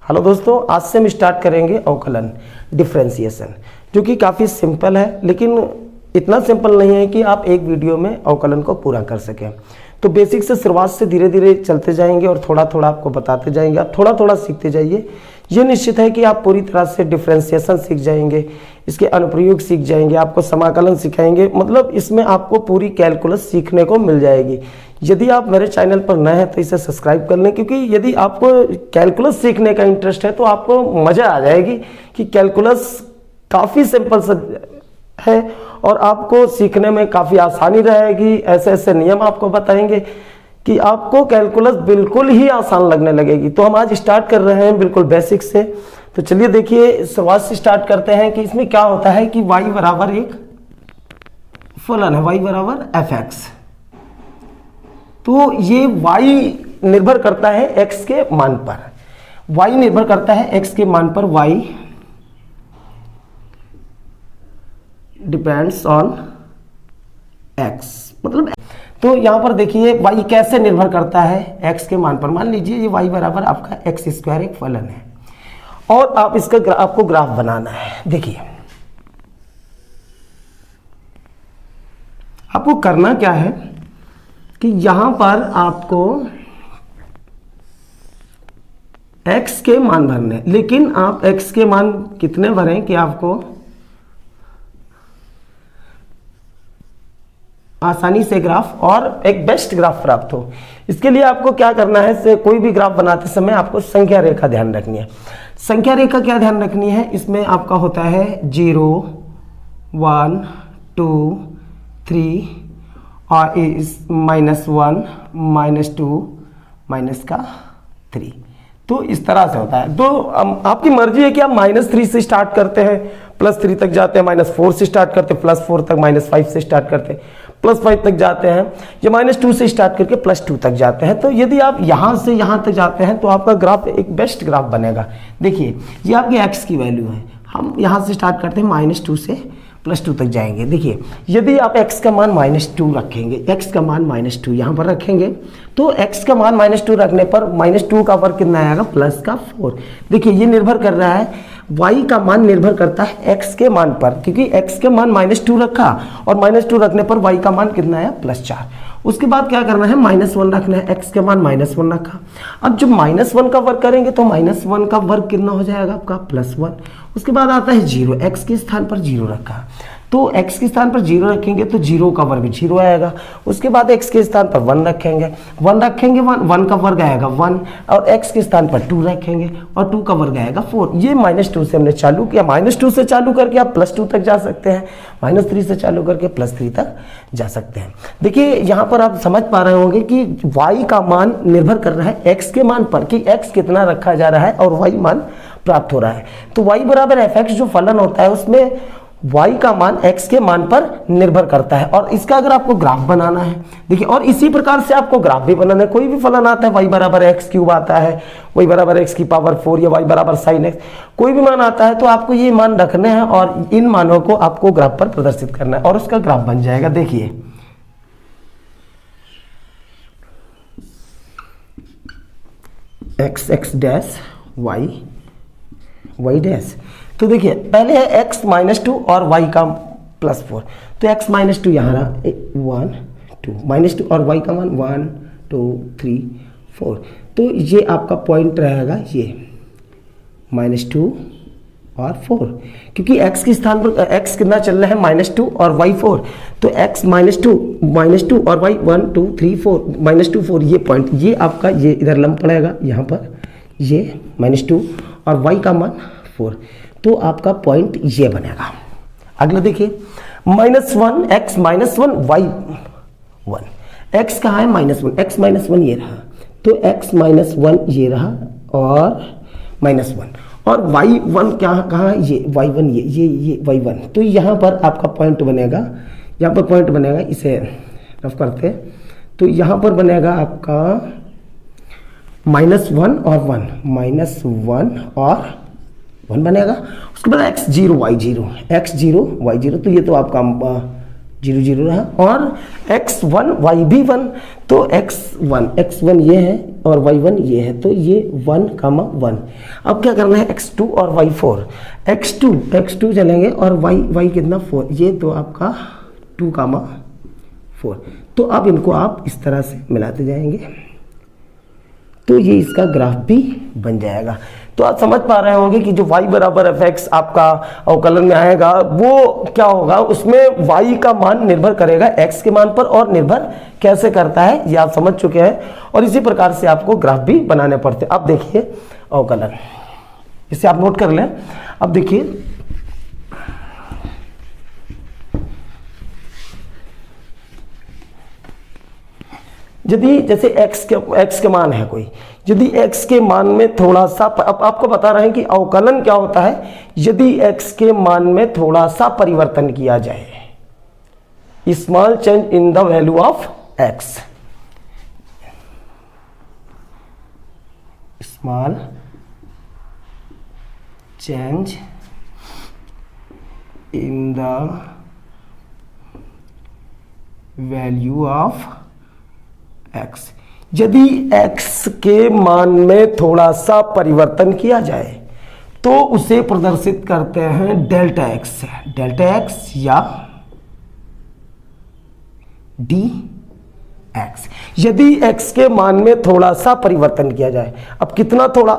Hello दोस्तों, आज से हम स्टार्ट करेंगे अवकलन डिफरेंशिएशन, जो कि काफ़ी सिंपल है, लेकिन इतना सिंपल नहीं है कि आप एक वीडियो में अवकलन को पूरा कर सकें। तो बेसिक से शुरुआत से धीरे धीरे चलते जाएंगे और थोड़ा थोड़ा आपको बताते जाएंगे। आप थोड़ा थोड़ा सीखते जाइए। ये निश्चित है कि आप पूरी तरह से डिफरेंशिएशन सीख जाएंगे, इसके अनुप्रयोग सीख जाएंगे, आपको समाकलन सिखाएंगे। मतलब इसमें आपको पूरी कैलकुलस सीखने को मिल जाएगी। यदि आप मेरे चैनल पर नए हैं तो इसे सब्सक्राइब कर लें, क्योंकि यदि आपको कैलकुलस सीखने का इंटरेस्ट है तो आपको मज़ा आ जाएगी कि कैलकुलस काफ़ी सिंपल है और आपको सीखने में काफ़ी आसानी रहेगी। ऐसे ऐसे नियम आपको बताएंगे कि आपको कैलकुलस बिल्कुल ही आसान लगने लगेगी। तो हम आज स्टार्ट कर रहे हैं बिल्कुल बेसिक से। तो चलिए देखिए, शुरुआत से स्टार्ट करते हैं कि इसमें क्या होता है कि y बराबर एक फलन है, y बराबर fx। तो ये y निर्भर करता है x के मान पर। y निर्भर करता है x के मान पर। y डिपेंड्स ऑन x, मतलब तो यहां पर देखिए y कैसे निर्भर करता है x के मान पर। मान लीजिए ये y बराबर आपका x स्क्वायर एक फलन है और आप इसका आपको ग्राफ बनाना है। देखिए आपको करना क्या है कि यहां पर आपको x के मान भरने, लेकिन आप x के मान कितने भरें कि आपको आसानी से ग्राफ और एक बेस्ट ग्राफ प्राप्त हो। इसके लिए आपको क्या करना है, कोई भी ग्राफ बनाते समय आपको संख्या रेखा ध्यान रखनी है। संख्या रेखा क्या ध्यान रखनी है, इसमें आपका होता है 0, 1, 2, 3 और -1, -2, -3। तो इस तरह से होता है। तो आपकी मर्जी है कि आप -3 से स्टार्ट करते हैं, +3 तक जाते हैं, -4 से स्टार्ट करते हैं, +4 तक, -5 से स्टार्ट करते हैं, +5 तक जाते हैं, या -2 से स्टार्ट करके +2 तक जाते हैं। तो यदि आप यहाँ से यहाँ तक जाते हैं तो आपका ग्राफ एक बेस्ट ग्राफ बनेगा। देखिए ये आपकी x की वैल्यू है। हम यहाँ से स्टार्ट करते हैं, -2 से +2 तक जाएंगे। देखिए यदि आप x का मान -2 रखेंगे, x का मान -2 यहाँ पर रखेंगे, तो x का मान -2 रखने पर -2 का वर्ग कितना आएगा, +4। देखिए ये निर्भर कर रहा है, y का मान निर्भर करता है x के मान पर, क्योंकि x के मान -2 रखा और -2 रखने पर y का मान कितना आया, +4। उसके बाद क्या करना है, -1 रखना है। x के मान -1 रखा। अब जब -1 का वर्ग करेंगे तो -1 का वर्ग कितना हो जाएगा आपका, +1। उसके बाद आता है 0, x के स्थान पर 0 रखा, तो x के स्थान पर 0 रखेंगे तो 0 का वर्ग 0 आएगा। उसके बाद x के स्थान पर 1 रखेंगे, 1 का वर्ग आएगा 1, और x के स्थान पर 2 रखेंगे और 2 का वर्ग आएगा 4। ये -2 से हमने चालू किया। -2 से चालू करके आप +2 तक जा सकते हैं, -3 से चालू करके +3 तक जा सकते हैं। देखिए यहाँ पर आप समझ पा रहे होंगे कि y का मान निर्भर कर रहा है x के मान पर, कि x कितना रखा जा रहा है और y मान प्राप्त हो रहा है। तो y बराबर fx जो फलन होता है उसमें y का मान x के मान पर निर्भर करता है। और इसका अगर आपको ग्राफ बनाना है, देखिए, और इसी प्रकार से आपको ग्राफ भी बनाना है। कोई भी फलन आता है, y बराबर x³ आता है, y बराबर x की पावर 4 या y बराबर sin x, कोई भी मान आता है तो आपको ये मान रखने हैं और इन मानों को आपको ग्राफ पर प्रदर्शित करना है और उसका ग्राफ बन जाएगा। देखिए x डैश y डैश। तो देखिए पहले है x -2 और y का +4, तो x -2 यहाँ रहा 1, 2, -2 और y का मान 1, 2, 3, 4। तो ये आपका पॉइंट रहेगा, ये -2 और 4, क्योंकि x के स्थान पर x कितना चल रहा है, -2 और y 4। तो x -2 और y 1, 2, 3, 4, -2, 4, ये पॉइंट, ये आपका ये इधर लंब पड़ेगा यहाँ पर, ये -2 और y का मान 4। तो आपका पॉइंट ये बनेगा। अगला देखिए -1 x -1 y 1। x कहाँ है, -1, x -1 ये रहा, तो x -1 ये रहा और -1, और y1 कहाँ है, ये y1, ये y1। तो यहाँ पर आपका पॉइंट बनेगा, यहाँ पर पॉइंट बनेगा, इसे रफ करते हैं, तो यहाँ पर बनेगा आपका -1 और 1, -1 और 1 बनेगा। उसके बाद x0 y0, तो ये तो आपका 0 0 रहा, और x1 y भी 1, तो x1 ये है, और y1 ये है, तो ये 1, 1। अब क्या करना है, x2 और y4, x2 चलेंगे और y कितना 4, ये तो आपका 2, 4। तो अब इनको आप इस तरह से मिलाते जाएंगे, तो ये इसका ग्राफ भी बन जाएगा। तो आप समझ पा रहे होंगे कि जो y बराबर fx आपका अवकलन में आएगा वो क्या होगा, उसमें y का मान निर्भर करेगा x के मान पर, और निर्भर कैसे करता है ये आप समझ चुके हैं। और इसी प्रकार से आपको ग्राफ भी बनाने पड़ते हैं। अब देखिए अवकलन, इसे आप नोट कर लें। अब देखिए यदि जैसे x के मान है कोई, यदि x के मान में थोड़ा सा, अब आपको बता रहे हैं कि अवकलन क्या होता है, यदि x के मान में थोड़ा सा परिवर्तन किया जाए, small change in the value of x, small change in the value of x, यदि x के मान में थोड़ा सा परिवर्तन किया जाए तो उसे प्रदर्शित करते हैं डेल्टा x से, डेल्टा x या dx। यदि x के मान में थोड़ा सा परिवर्तन किया जाए, अब कितना थोड़ा,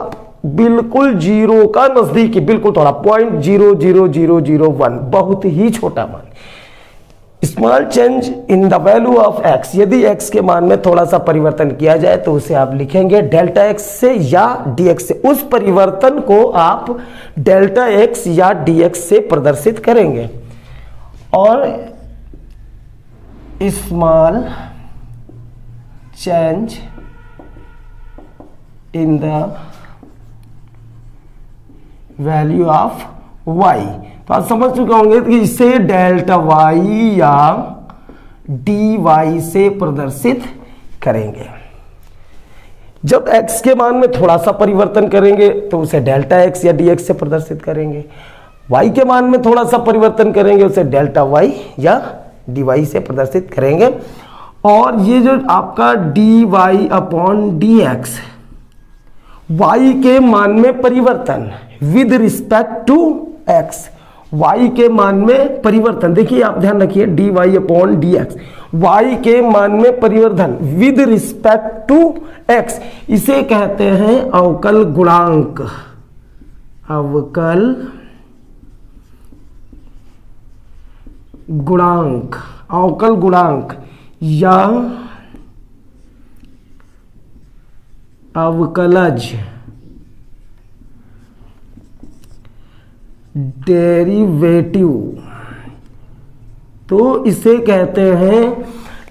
बिल्कुल जीरो का नजदीकी, बिल्कुल थोड़ा 0.00001, बहुत ही छोटा मान, small change in the value of x, यदि x के मान में थोड़ा सा परिवर्तन किया जाए तो उसे आप लिखेंगे डेल्टा x से या dx से, उस परिवर्तन को आप डेल्टा x या dx से प्रदर्शित करेंगे। और small change in the value of y, तो आप समझ चुके होंगे कि इसे डेल्टा y या dy से प्रदर्शित करेंगे। जब x के मान में थोड़ा सा परिवर्तन करेंगे तो उसे डेल्टा x या dx से प्रदर्शित करेंगे, y के मान में थोड़ा सा परिवर्तन करेंगे उसे डेल्टा y या dy से प्रदर्शित करेंगे। और ये जो आपका dy अपॉन dx, y के मान में परिवर्तन with respect to x, y के मान में परिवर्तन, देखिए आप ध्यान रखिए dy अपॉन dx, y के मान में परिवर्तन विद रिस्पेक्ट टू x, इसे कहते हैं अवकल गुणांक, अवकल गुणांक, अवकल गुणांक या अवकलज, डेरिवेटिव। तो इसे कहते हैं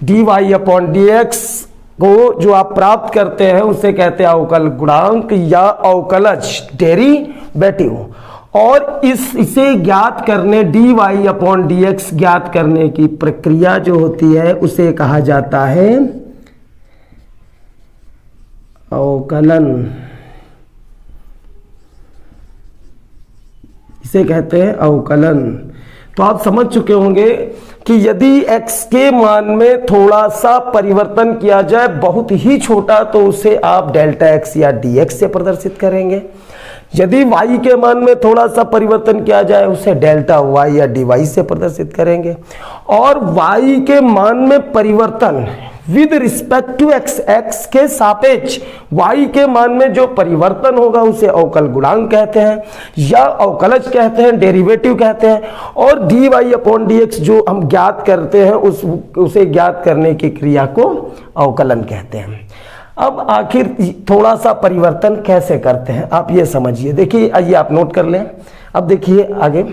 dy अपॉन dx को जो आप प्राप्त करते हैं उसे कहते हैं अवकल गुणांक या अवकलज, डेरिवेटिव। और इसे ज्ञात करने, dy अपॉन dx ज्ञात करने की प्रक्रिया जो होती है उसे कहा जाता है अवकलन, इसे कहते हैं अवकलन। तो आप समझ चुके होंगे कि यदि x के मान में थोड़ा सा परिवर्तन किया जाए, बहुत ही छोटा, तो उसे आप डेल्टा x या dx से प्रदर्शित करेंगे। यदि y के मान में थोड़ा सा परिवर्तन किया जाए उसे डेल्टा y या dy से प्रदर्शित करेंगे। और y के मान में परिवर्तन with respect to x, x के सापेक्ष y के मान में जो परिवर्तन होगा उसे अवकल गुणांक कहते हैं या अवकलज कहते हैं, डेरिवेटिव कहते हैं। और dy अपॉन dx जो हम ज्ञात करते हैं उसे ज्ञात करने की क्रिया को अवकलन कहते हैं। अब आखिर थोड़ा सा परिवर्तन कैसे करते हैं आप ये समझिए, देखिए आइए आप नोट कर लें। अब देखिए आगे,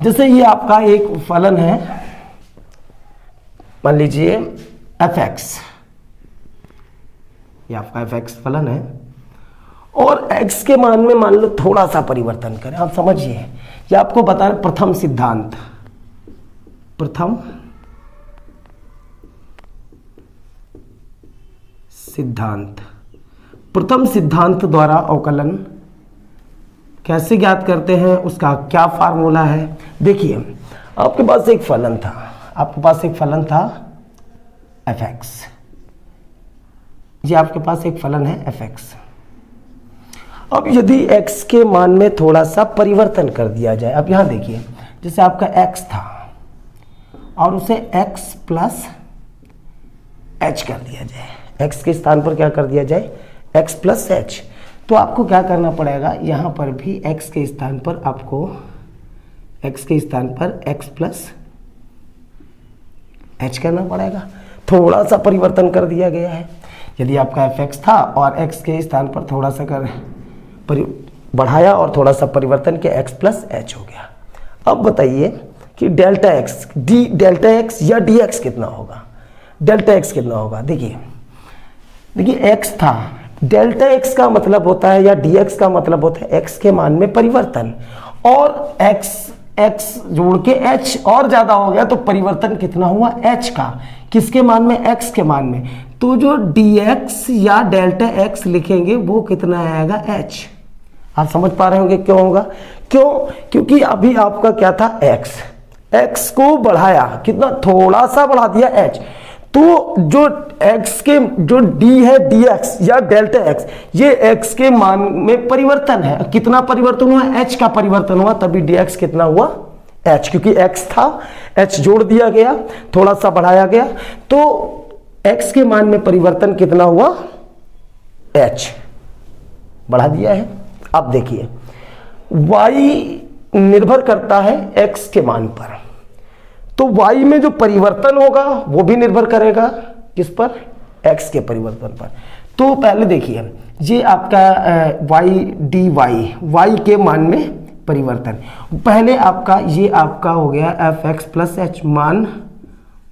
जैसे ये आपका एक फलन है, मान लीजिए fx, ये आपका fx फलन है और x के मान में मान लो थोड़ा सा परिवर्तन करें। आप समझिए, ये आपको बता रहे प्रथम सिद्धांत, प्रथम सिद्धांत, प्रथम सिद्धांत द्वारा अवकलन कैसे ज्ञात करते हैं, उसका क्या फार्मूला है। देखिए आपके पास एक फलन था आपके पास एक फलन था fx, ये आपके पास एक फलन है fx। अब यदि x के मान में थोड़ा सा परिवर्तन कर दिया जाए, अब यहां देखिए जैसे आपका x था और उसे x प्लस h कर दिया जाए, x के स्थान पर क्या कर दिया जाए, x प्लस h, तो आपको क्या करना पड़ेगा, यहां पर भी x के स्थान पर आपको x प्लस h करना पड़ेगा। थोड़ा सा परिवर्तन कर दिया गया है। यदि आपका fx था और x के स्थान पर थोड़ा सा बढ़ाया और थोड़ा सा परिवर्तन किया, x प्लस h हो गया। अब बताइए कि डेल्टा x या dx कितना होगा, डेल्टा x कितना होगा। देखिए x था, डेल्टा x का मतलब होता है या dx का मतलब होता है x के मान में परिवर्तन, और x जोड़ के h और ज्यादा हो गया तो परिवर्तन कितना हुआ, h का, किसके मान में, x के मान में। तो जो dx या डेल्टा x लिखेंगे वो कितना आएगा, h। आप समझ पा रहे होंगे क्यों होगा, क्योंकि अभी आपका क्या था, x को बढ़ाया, कितना, थोड़ा सा बढ़ा दिया h, तो जो x के जो d है dx या डेल्टा x, ये x के मान में परिवर्तन है। कितना परिवर्तन हुआ, h का परिवर्तन हुआ, तभी dx कितना हुआ, h, क्योंकि x था, h जोड़ दिया गया, थोड़ा सा बढ़ाया गया, तो x के मान में परिवर्तन कितना हुआ, h बढ़ा दिया है। अब देखिए y निर्भर करता है x के मान पर, तो y में जो परिवर्तन होगा वो भी निर्भर करेगा किस पर, x के परिवर्तन पर। तो पहले देखिए ये आपका y के मान में परिवर्तन, पहले आपका ये आपका हो गया fx प्लस h, मान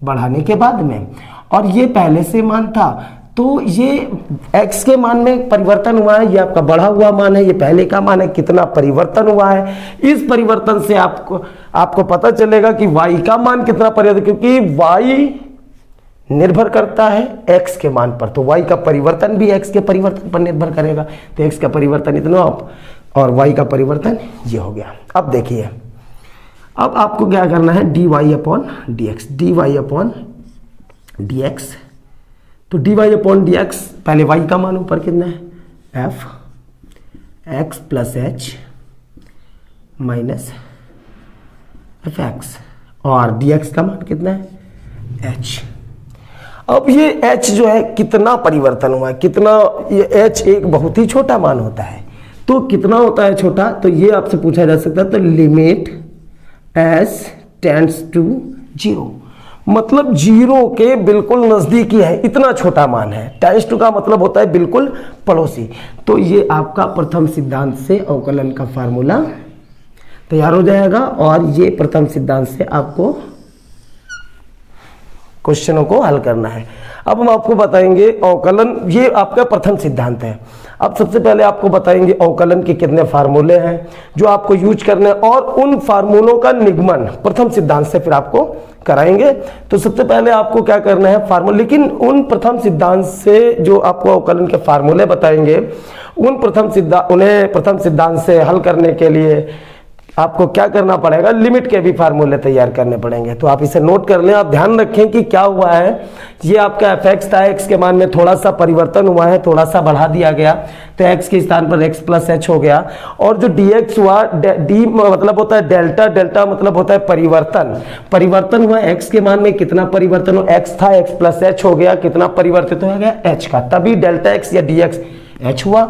बढ़ाने के बाद में, और ये पहले से मान था, तो ये x के मान में परिवर्तन हुआ है, ये आपका बढ़ा हुआ मान है, ये पहले का मान है, कितना परिवर्तन हुआ है। इस परिवर्तन से आपको पता चलेगा कि y का मान कितना परिवर्तन, क्योंकि y निर्भर करता है x के मान पर, तो y का परिवर्तन भी x के परिवर्तन पर निर्भर करेगा। तो x का परिवर्तन इतना और y का परिवर्तन ये हो गया। अब देखिए, अब आपको क्या करना है, dy अपॉन dx, तो dy अपॉन dx, पहले y का मान ऊपर कितना है, f plus h minus fx, और dx का मान कितना है, h। अब ये h जो है कितना परिवर्तन हुआ है, कितना, ये h एक बहुत ही छोटा मान होता है, तो कितना होता है छोटा, तो ये आपसे पूछा जा सकता है, तो लिमिट s टेंड्स टू 0, मतलब 0 के बिल्कुल नजदीकी है, इतना छोटा मान है। टेंड्स टू का मतलब होता है बिल्कुल पड़ोसी। तो ये आपका प्रथम सिद्धांत से अवकलन का फार्मूला तैयार हो जाएगा, और ये प्रथम सिद्धांत से आपको क्वेश्चनों को हल करना है। अब हम आपको बताएंगे अवकलन, ये आपका प्रथम सिद्धांत है। अब सबसे पहले आपको बताएंगे अवकलन के कितने फार्मूले हैं जो आपको यूज करने हैं, और उन फार्मूलों का निगमन प्रथम सिद्धांत से फिर आपको कराएंगे। तो सबसे पहले आपको क्या करना है, फार्मूले, लेकिन उन प्रथम सिद्धांत से जो आपको अवकलन के फार्मूले बताएंगे, उन्हें प्रथम सिद्धांत से हल करने के लिए आपको क्या करना पड़ेगा, लिमिट के भी फार्मूले तैयार करने पड़ेंगे। तो आप इसे नोट कर लें। आप ध्यान रखें कि क्या हुआ है, ये आपका fx था, x के मान में थोड़ा सा परिवर्तन हुआ है, थोड़ा सा बढ़ा दिया गया, तो x के स्थान पर x प्लस h हो गया, और जो dx हुआ, d मतलब होता है डेल्टा मतलब होता है परिवर्तन हुआ x के मान में, कितना परिवर्तन हो, x था, x प्लस h हो गया, कितना परिवर्तित हो गया, h का, तभी डेल्टा x या dx h हुआ।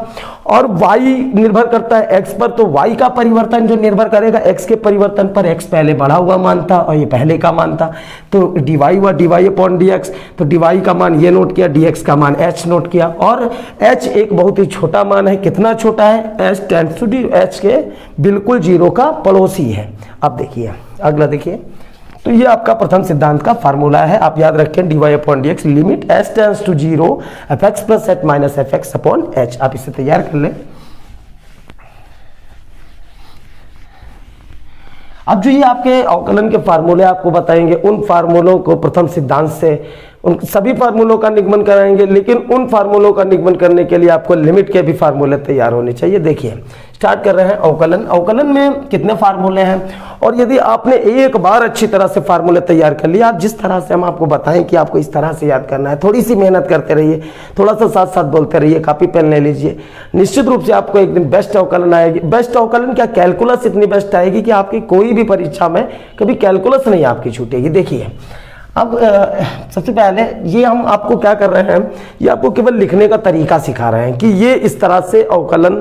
और y निर्भर करता है x पर, तो y का परिवर्तन जो निर्भर करेगा x के परिवर्तन पर, x पहले बढ़ा हुआ मान था और ये पहले का मान था, तो dy हुआ dy अपॉन dx, तो dy का मान ये नोट किया, dx का मान h नोट किया, और h एक बहुत ही छोटा मान है। कितना छोटा है, h टेंड्स टू h के बिल्कुल 0 का पड़ोसी है। अब देखिए अगला, देखिए, तो ये आपका प्रथम सिद्धांत का फार्मूला है, आप याद रखें, dy upon dx, limit s tends to 0 fx plus h minus fx upon h। आप इसे तैयार कर लें। अब जो ये आपके अवकलन के फार्मूले आपको बताएंगे, उन फार्मूलों को प्रथम सिद्धांत से उन सभी फार्मूलों का निगमन कराएंगे, लेकिन उन फार्मूलों का निगमन करने के लिए आपको लिमिट के भी फार्मूले तैयार होने चाहिए। देखिए स्टार्ट कर रहे हैं अवकलन। अवकलन में कितने फार्मूले हैं, और यदि आपने एक बार अच्छी तरह से फार्मूले तैयार कर लिया, आप जिस तरह से हम आपको बताएं कि आपको इस तरह से याद करना है, थोड़ी सी मेहनत करते रहिए, थोड़ा सा साथ साथ बोलते रहिए, कॉपी पेन ले लीजिए, निश्चित रूप से आपको एक दिन बेस्ट अवकलन आएगी। बेस्ट अवकलन क्या, कैलकुलस इतनी बेस्ट आएगी कि आपकी कोई भी परीक्षा में कभी कैलकुलस नहीं आपकी छूटेगी। देखिए अब सबसे पहले ये हम आपको क्या कर रहे हैं, ये आपको केवल लिखने का तरीका सिखा रहे हैं कि ये इस तरह से अवकलन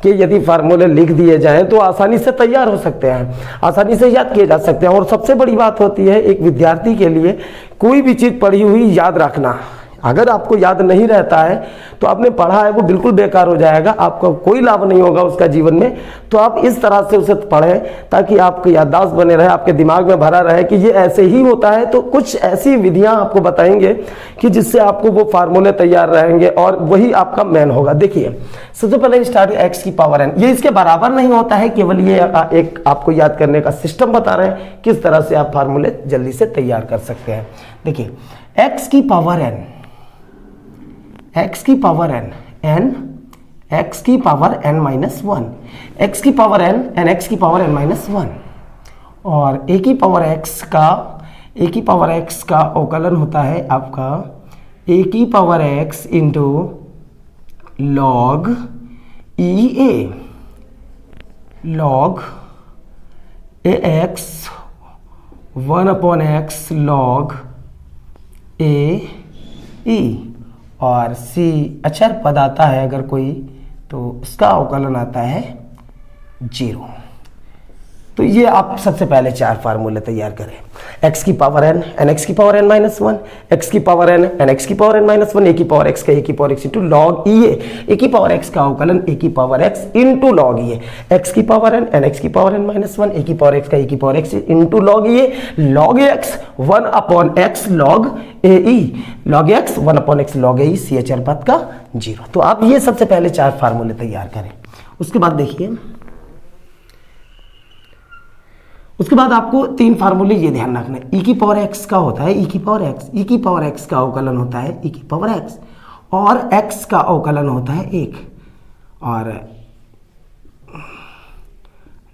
के यदि फार्मूले लिख दिए जाएं तो आसानी से तैयार हो सकते हैं, आसानी से याद किए जा सकते हैं। और सबसे बड़ी बात होती है एक विद्यार्थी के लिए, कोई भी चीज़ पढ़ी हुई याद रखना। अगर आपको याद नहीं रहता है तो आपने पढ़ा है वो बिल्कुल बेकार हो जाएगा, आपका कोई लाभ नहीं होगा उसका जीवन में। तो आप इस तरह से उसे पढ़ें ताकि आपकी याददाश्त बने रहे, आपके दिमाग में भरा रहे कि ये ऐसे ही होता है। तो कुछ ऐसी विधियां आपको बताएंगे कि जिससे आपको वो फार्मूले तैयार रहेंगे और वही आपका मेन होगा। देखिए सबसे पहले स्टार्ट एक्स की पावर एन, ये इसके बराबर नहीं होता है, केवल ये एक आपको याद करने का सिस्टम बता रहे हैं किस तरह से आप फार्मूले जल्दी से तैयार कर सकते हैं। देखिए एक्स की पावर एन, एक्स की पावर एन, एन एक्स की power n minus one, x की पावर एन एन एक्स की पावर एन माइनस वन, और ए की पावर एक्स का, ए की पावर एक्स का अवकलन होता है आपका ए की power x into log e a, log a x one upon x log a e, और सी अचर पद आता है अगर कोई तो उसका अवकलन आता है 0। तो ये आप सबसे पहले 4 फार्मूले तैयार करें। एक्स की पावर एन एन एक्स की power n minus one, x की पावर एन एन एक्स की power n minus one, a की पावर एक्स का ए की power x into log e a की पावर एक्स का अवकलन ए की power x into log e a, x की पावर एन एन एक्स की power n minus one, a की पावर एक्स का ए की power x into log e a, log x one upon x log a e, log x one upon x log a e, c अचर पद का 0। तो आप ये सबसे पहले 4 फार्मूले तैयार करें। उसके बाद देखिए, उसके बाद आपको 3 फार्मूले ये ध्यान रखना है। ई की पावर एक्स का होता है ई की पावर एक्स, ई की पावर एक्स का अवकलन होता है ई की पावर एक्स, और एक्स का अवकलन होता है 1, और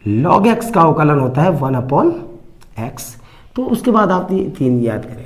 लॉग एक्स का अवकलन होता है 1 अपॉन एक्स। तो उसके बाद आप ये 3 याद करें,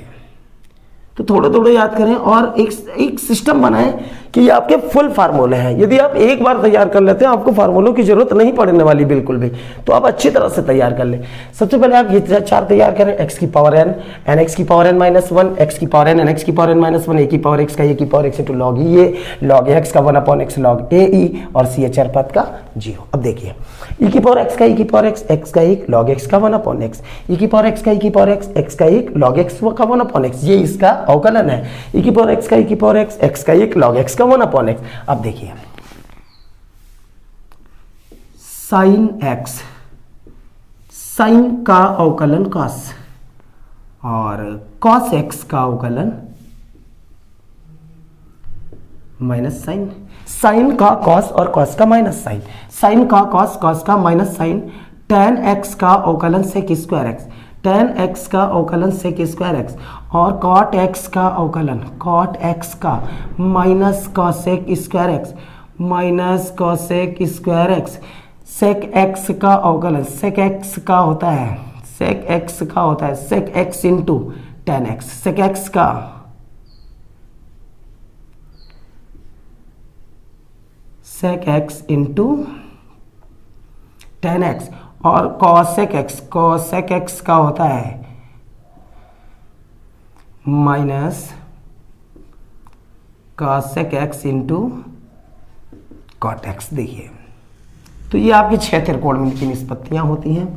तो थोड़े थोड़े याद करें और एक सिस्टम बनाएं कि ये आपके फुल फार्मूले हैं। यदि आप एक बार तैयार कर लेते हैं आपको फार्मूलों की जरूरत नहीं पड़ने वाली बिल्कुल भी, तो आप अच्छी तरह से तैयार कर लें। सबसे पहले आप ये 4 तैयार करें, एक्स की पावर एन एन एक्स की power n minus one, x की पावर एन एक्स की power n minus one, a की पावर एक्स का ए की power x into log e a, log x का 1 upon x log a e, और c अचर पद का 0। अब देखिए ई की पावर एक्स का ई की पावर एक्स का 1 लॉग एक्स का 1 अपॉन एक्स, ई की पावर एक्स का ई की पावर एक्स का 1 लॉग एक्स का 1 अपॉन एक्स, ये इसका अवकलन है। ई की पावर एक्स का ई की पावर एक्स का 1 लॉग एक्स का 1 अपॉन एक्स। अब देखिए साइन एक्स, साइन का अवकलन कॉस, और कॉस एक्स का अवकलन माइनस साइन, साइन का कॉस और कॉस का माइनस साइन, साइन का कॉस कॉस का माइनस साइन, tan एक्स का अवकलन sec square x, tan x का अवकलन सेक स्क्वायर एक्स, और cot एक्स का अवकलन cot एक्स का minus cosec square x minus cosec square x, sec x का अवकलन सेक एक्स का होता है सेक एक्स का होता है sec x into tan x, sec x का sec x into tan x, और कॉसेक एक्स का होता है minus cosec x into cot x. देखिए तो ये आपकी 6 त्रिकोणमिति की निष्पत्तियां होती हैं,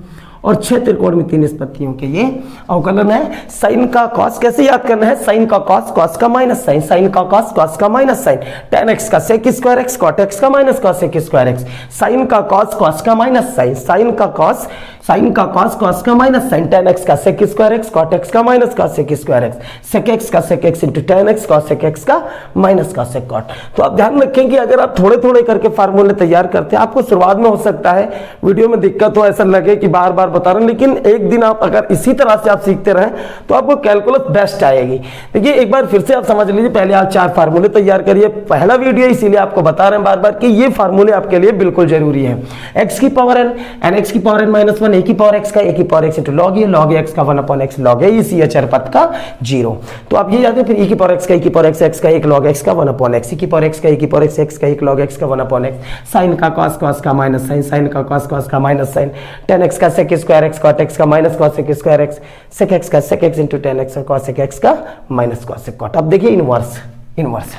और 6 त्रिकोणमिति निष्पत्तियों के ये अवकलन है। साइन का कॉस कैसे याद करना है, साइन का कॉस कॉस का माइनस साइन, साइन का कॉस कॉस का माइनस साइन, tan एक्स का sec square x cot x का minus cosec square x, sine का कॉस कॉस का माइनस साइन, साइन का कॉस साइन का कॉस, कॉस का माइनस साइन, tan x का sec square x, cot x का minus cos sec square x, sec x का sec x into tan x, cos sec x का minus cos sec cot। तो आप ध्यान रखें कि अगर आप थोड़े थोड़े करके फार्मूले तैयार करते हैं, आपको शुरुआत में हो सकता है वीडियो में दिक्कत हो, ऐसा लगे कि बार बार बता रहे हैं, लेकिन एक दिन आप अगर इसी तरह से आप सीखते रहें तो आपको कैलकुलस बेस्ट आएगी। देखिए एक बार फिर से आप समझ लीजिए, पहले आप 4 फार्मूले तैयार करिए, पहला वीडियो इसीलिए आपको बता रहे हैं बार बार कि ये फार्मूले आपके लिए बिल्कुल जरूरी है। x की पावर n, n x की पावर n माइनस 1, a की पावर x का, a की power x into log a, log x का 1 अपॉन x, log a इसी अचर पद का 0। तो आप ये जानते हैं, फिर e की पावर x का, e की पावर x का 1 log x का 1 अपॉन x, e की पावर x का, e की पावर x का 1 log x का 1 अपॉन x, साइन का cos, cos का माइनस साइन, साइन का cos, cos का माइनस साइन, tan x का sec square x, cot x का minus cos sec square x, sec x का sec x into tan x का cos sec x का minus cos sec cot। अब देखिए inverse, inverse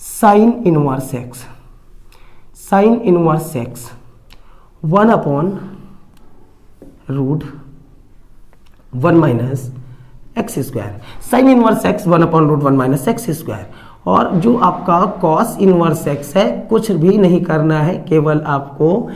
sine inverse x, sine inverse x 1 upon root 1 minus x square, sine inverse x 1 upon root 1 minus x square. और जो आपका cos inverse x है, कुछ भी नहीं करना है, केवल आपको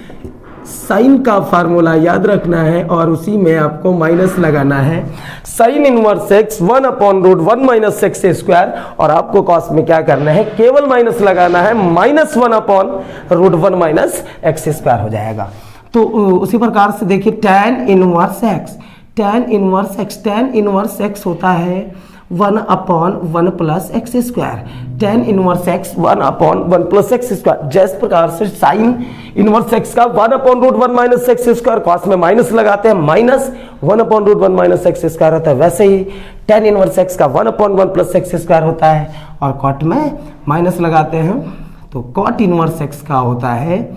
साइन का फार्मूला याद रखना है और उसी में आपको माइनस लगाना है। Sine inverse x 1 upon root 1 minus x square, और आपको कॉस में क्या करना है, केवल माइनस लगाना है, minus 1 upon root 1 minus x square हो जाएगा। तो उसी प्रकार से देखिए tan inverse x, tan inverse x, tan inverse x होता है 1 upon 1 plus x square, tan inverse x 1 upon 1 plus x square. जिस प्रकार से साइन इनवर्स x का 1 upon root 1 minus x square, cos में माइनस लगाते हैं, minus 1 upon root 1 minus x square होता है, वैसे ही tan इनवर्स x का 1 अपॉन 1 प्लस एक्स स्क्वायर होता है, और कॉट में माइनस लगाते हैं, तो कॉट इनवर्स x का होता है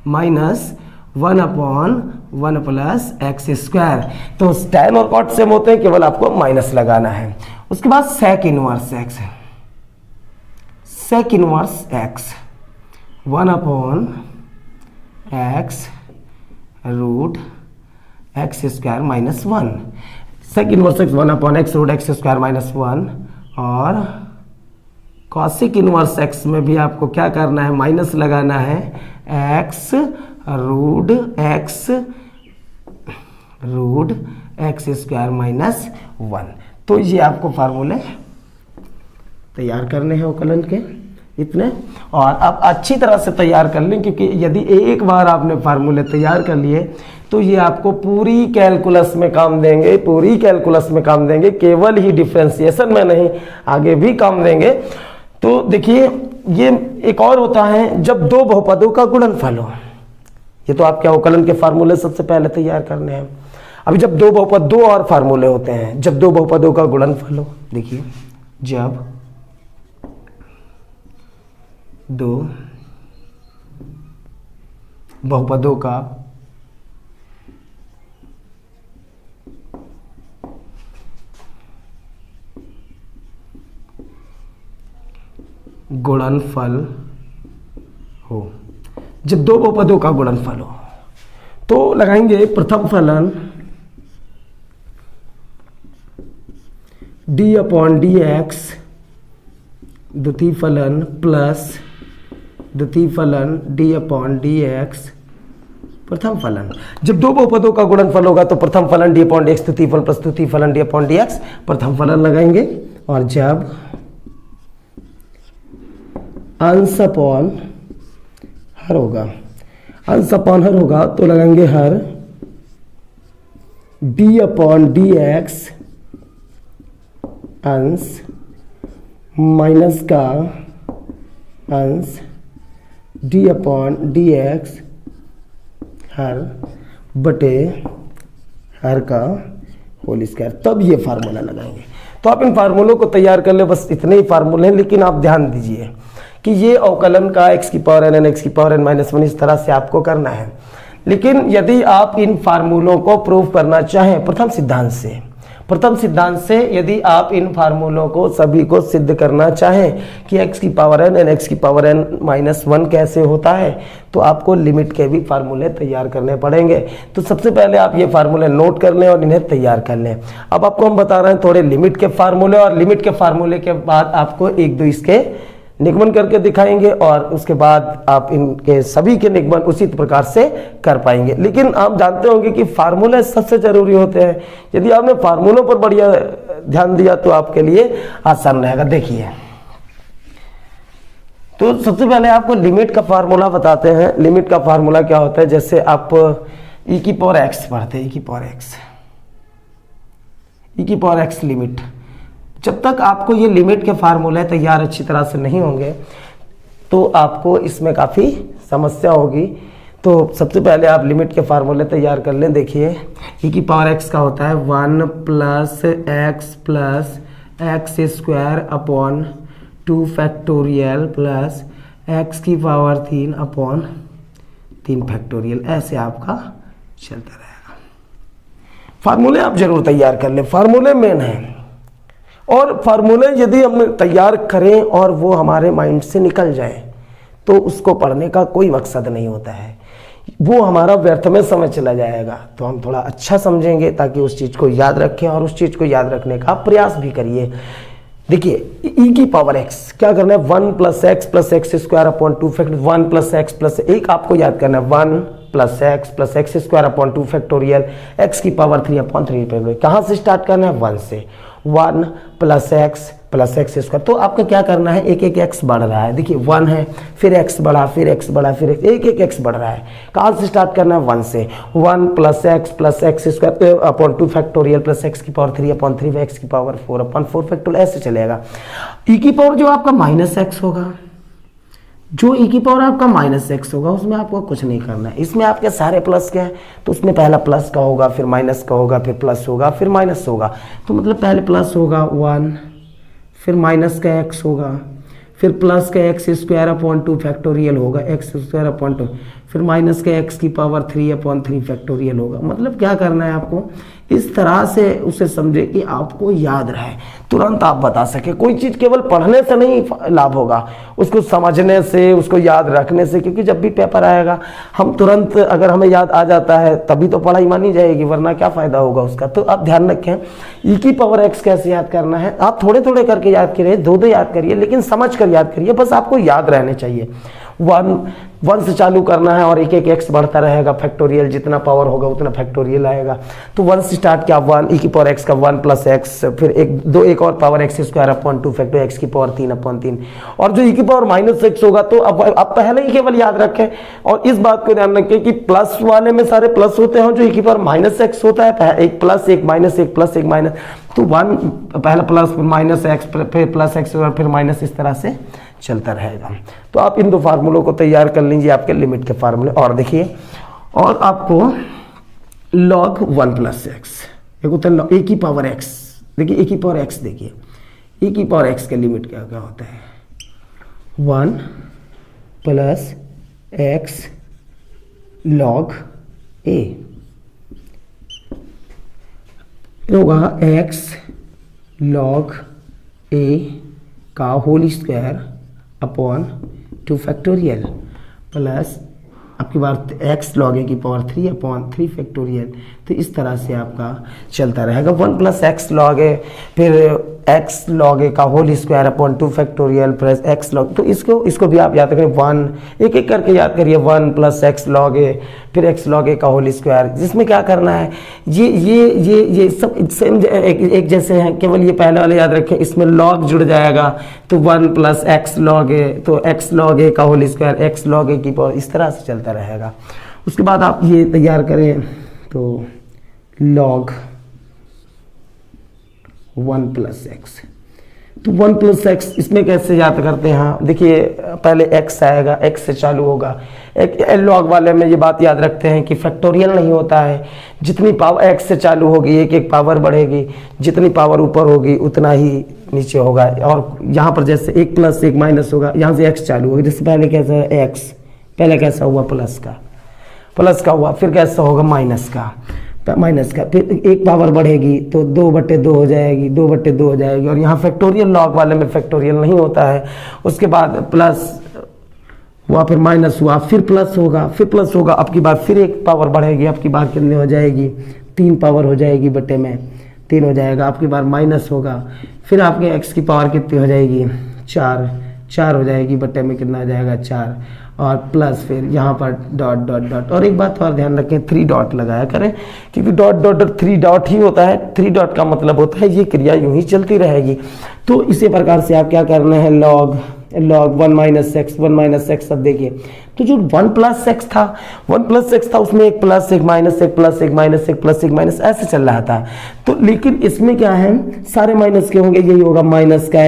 minus 1 upon 1 plus x square. तो tan और कॉट सेम होते हैं, केवल आपको माइनस लगाना है। उसके बाद sec inverse x, sec inverse x 1 upon x root x square minus 1, sec inverse x 1 upon x root x square minus 1। और कॉसिक इनवर्स x में भी आपको क्या करना है, माइनस लगाना है, x root x square minus 1। तो ये आपको फार्मूले तैयार करने हैं अवकलन के इतने, और अब अच्छी तरह से तैयार कर लें, क्योंकि यदि एक बार आपने फार्मूले तैयार कर लिए तो ये आपको पूरी कैलकुलस में काम देंगे, पूरी कैलकुलस में काम देंगे, केवल ही डिफरेंशिएशन में नहीं, आगे भी काम देंगे। तो देखिए ये एक और होता है जब दो बहुपदों का गुणनफल हो, ये तो आपके अवकलन के फार्मूले सबसे पहले तैयार करने हैं। अभी जब दो बहुपद, दो और फार्मूले होते हैं, जब दो बहुपदों का गुणनफल हो, देखिए जब दो बहुपदों का गुणनफल हो, जब दो बहुपदों का गुणनफल हो, तो लगाएंगे प्रथम फलन d अपॉन डी एक्स, द्वितीय फलन प्लस द्वितीय फलन d अपॉन डी एक्स प्रथम फलन। जब दो बहुपदों का गुणनफल होगा तो प्रथम फलन d अपॉन डी एक्स द्वितीय फलन प्लस द्वितीय फलन d अपॉन डी एक्स प्रथम फलन लगाएंगे। और जब अंश अपॉन हर होगा, अंश अपॉन हर होगा तो लगाएंगे हर d अपॉन डी एक्स अंश माइनस का अंश d अपॉन डी एक्स हर बटे हर का होल स्क्वायर, तब ये फार्मूला लगाएंगे। तो आप इन फार्मूलों को तैयार कर ले, बस इतने ही फार्मूले हैं, लेकिन आप ध्यान दीजिए कि ये अवकलन का x की पावर n x की पावर n माइनस 1 इस तरह से आपको करना है। लेकिन यदि आप इन फार्मूलों को प्रूव करना चाहें प्रथम सिद्धांत से यदि आप इन फार्मूलों को सभी को सिद्ध करना चाहें कि x की पावर n n x की पावर n माइनस 1 कैसे होता है, तो आपको लिमिट के भी फार्मूले तैयार करने पड़ेंगे। तो सबसे पहले आप ये फार्मूले नोट कर लें और इन्हें तैयार कर लें। अब आपको हम बता रहे हैं थोड़े लिमिट के फार्मूले, और लिमिट के फार्मूले के बाद आपको एक दो इसके निगमन करके दिखाएंगे और उसके बाद आप इनके सभी के निगमन उसी प्रकार से कर पाएंगे। लेकिन आप जानते होंगे कि फार्मूले सबसे जरूरी होते हैं। यदि आपने फार्मूलों पर बढ़िया ध्यान दिया तो आपके लिए आसान रहेगा। देखिए, तो सबसे पहले आपको लिमिट का फार्मूला बताते हैं। लिमिट का फार्मूला क्या होता है, जैसे आप e की पावर x पढ़ते हैं, e की पावर x लिमिट। जब तक आपको ये लिमिट के फार्मूले तैयार अच्छी तरह से नहीं होंगे तो आपको इसमें काफ़ी समस्या होगी। तो सबसे पहले आप लिमिट के फार्मूले तैयार कर लें। देखिए, e की पावर x का होता है 1 plus x square upon 2 factorial plus x की पावर 3 अपॉन 3 फैक्टोरियल। ऐसे आपका चलता रहेगा। फार्मूले आप जरूर तैयार कर लें, फार्मूले मेन है। और फार्मूले यदि हम तैयार करें और वो हमारे माइंड से निकल जाए तो उसको पढ़ने का कोई मकसद नहीं होता है, वो हमारा व्यर्थ में समय चला जाएगा। तो हम थोड़ा अच्छा समझेंगे ताकि उस चीज़ को याद रखें और उस चीज़ को याद रखने का प्रयास भी करिए। देखिए, e की पावर x क्या करना है, 1 plus x square upon 2 factorial. 1 plus x plus एक आपको याद करना है 1 plus x square upon 2 factorial x की पावर 3 अपॉन 3 फैक्टोरियल। कहाँ से स्टार्ट करना है, 1 से। 1 प्लस एक्स स्क्वायर। तो आपको क्या करना है, एक एक x बढ़ रहा है। देखिए 1 है, फिर x बढ़ा, फिर x बढ़ा, फिर एक एक x बढ़ रहा है। कहाँ से स्टार्ट करना है, 1 से। 1 plus x square upon 2 factorial plus x की पावर 3 अपॉन 3 x की पावर 4 अपॉन 4 फैक्टोरियल। ऐसे चलेगा। e की पावर जो आपका माइनस एक्स होगा, जो e की पावर आपका माइनस एक्स होगा उसमें आपको कुछ नहीं करना है। इसमें आपके सारे प्लस के हैं तो उसमें पहला प्लस का होगा, फिर माइनस का होगा, फिर प्लस होगा, फिर माइनस होगा। तो मतलब पहले प्लस होगा 1, फिर माइनस का x होगा, फिर प्लस का एक्स स्क्वायर अपॉन 2 फैक्टोरियल होगा, एक्स स्क्वायर अपॉन 2, फिर माइनस का x की पावर 3 अपॉन 3 फैक्टोरियल होगा। मतलब क्या करना है आपको, इस तरह से उसे समझे कि आपको याद रहे, तुरंत आप बता सके। कोई चीज़ केवल पढ़ने से नहीं लाभ होगा, उसको समझने से, उसको याद रखने से। क्योंकि जब भी पेपर आएगा हम तुरंत, अगर हमें याद आ जाता है तभी तो पढ़ाई मानी जाएगी, वरना क्या फ़ायदा होगा उसका। तो आप ध्यान रखें, e की पावर x कैसे याद करना है। आप थोड़े थोड़े करके याद करिए, दो याद करिए, लेकिन समझ कर याद करिए। बस आपको याद रहने चाहिए। 1 से चालू करना है और एक एक x बढ़ता रहेगा, फैक्टोरियल जितना पावर होगा उतना फैक्टोरियल आएगा। तो 1 से स्टार्ट किया, 1 e की पावर x का 1 प्लस एक्स, फिर एक और power x square upon 2 factorial x की पावर 3 अपॉन 3। और जो e की पावर माइनस एक्स होगा तो अब आप पहले ही केवल याद रखें। और इस बात को ध्यान रखें कि प्लस वाले में सारे प्लस होते हैं, जो e की पावर माइनस एक्स होता है, एक प्लस एक माइनस, एक प्लस एक माइनस। तो 1 पहला प्लस, फिर माइनस एक्स, फिर प्लस एक्स और फिर माइनस, इस तरह से चलता रहेगा। तो आप इन दो फार्मूलों को तैयार कर लीजिए, आपके लिमिट के फार्मूले। और देखिए, और आपको log 1 प्लस एक्स, एक होता है ए की पावर एक्स। देखिए ए की पावर एक्स, देखिए ए की पावर एक्स का लिमिट क्या क्या होता है, 1 प्लस एक्स log ए होगा x log a का whole square upon 2 factorial plus आपकी बात x log a की पावर 3 अपॉन 3 फैक्टोरियल। तो इस तरह से आपका चलता रहेगा। 1 प्लस एक्स log a, फिर x log a का whole square upon 2 factorial plus x log। तो इसको भी आप याद करें, 1 एक एक करके याद करिए। 1 प्लस एक्स log a, फिर x log a का होल स्क्वायर। जिसमें क्या करना है, ये सब सेम एक जैसे हैं, केवल ये पहले वाले याद रखें, इसमें log जुड़ जाएगा। तो 1 प्लस एक्स log a, तो x log a का whole square, x log a की पावर, इस तरह से चलता रहेगा। उसके बाद आप ये तैयार करें तो log 1 प्लस एक्स। तो 1 प्लस एक्स इसमें कैसे याद करते हैं, देखिए पहले x आएगा, x से चालू होगा। एक log वाले में ये बात याद रखते हैं कि फैक्टोरियल नहीं होता है, जितनी पावर x से चालू होगी एक एक पावर बढ़ेगी, जितनी पावर ऊपर होगी उतना ही नीचे होगा। और यहाँ पर जैसे एक प्लस एक माइनस होगा, यहाँ से x चालू होगा। जैसे पहले कैसा है x, पहले कैसा हुआ प्लस का हुआ, फिर कैसा होगा माइनस का, फिर एक पावर बढ़ेगी तो 2/2 हो जाएगी, 2/2 हो जाएगी। और यहाँ फैक्टोरियल लॉग वाले में फैक्टोरियल नहीं होता है। उसके बाद प्लस हुआ, फिर माइनस हुआ, फिर प्लस होगा, अब की बार फिर एक पावर बढ़ेगी, अब की बार कितनी हो जाएगी, 3 पावर हो जाएगी, बटे में 3 हो जाएगा। अब की बार माइनस होगा, फिर आपके x की पावर कितनी हो जाएगी, 4 हो जाएगी, बटे में कितना आ जाएगा 4, और प्लस फिर यहाँ पर डॉट डॉट डॉट। और एक बात और ध्यान रखें, 3 डॉट लगाया करें, क्योंकि डॉट डॉट डॉट 3 डॉट ही होता है। 3 डॉट का मतलब होता है ये क्रिया यूं ही चलती रहेगी। तो इसी प्रकार से आप क्या करना है, लॉग 1 माइनस एक्स। अब देखिए, तो जो 1 प्लस एक्स था उसमें एक प्लस एक माइनस एक प्लस एक माइनस एक प्लस एक माइनस ऐसे चल रहा था। तो लेकिन इसमें क्या है, सारे माइनस के होंगे, यही होगा माइनस का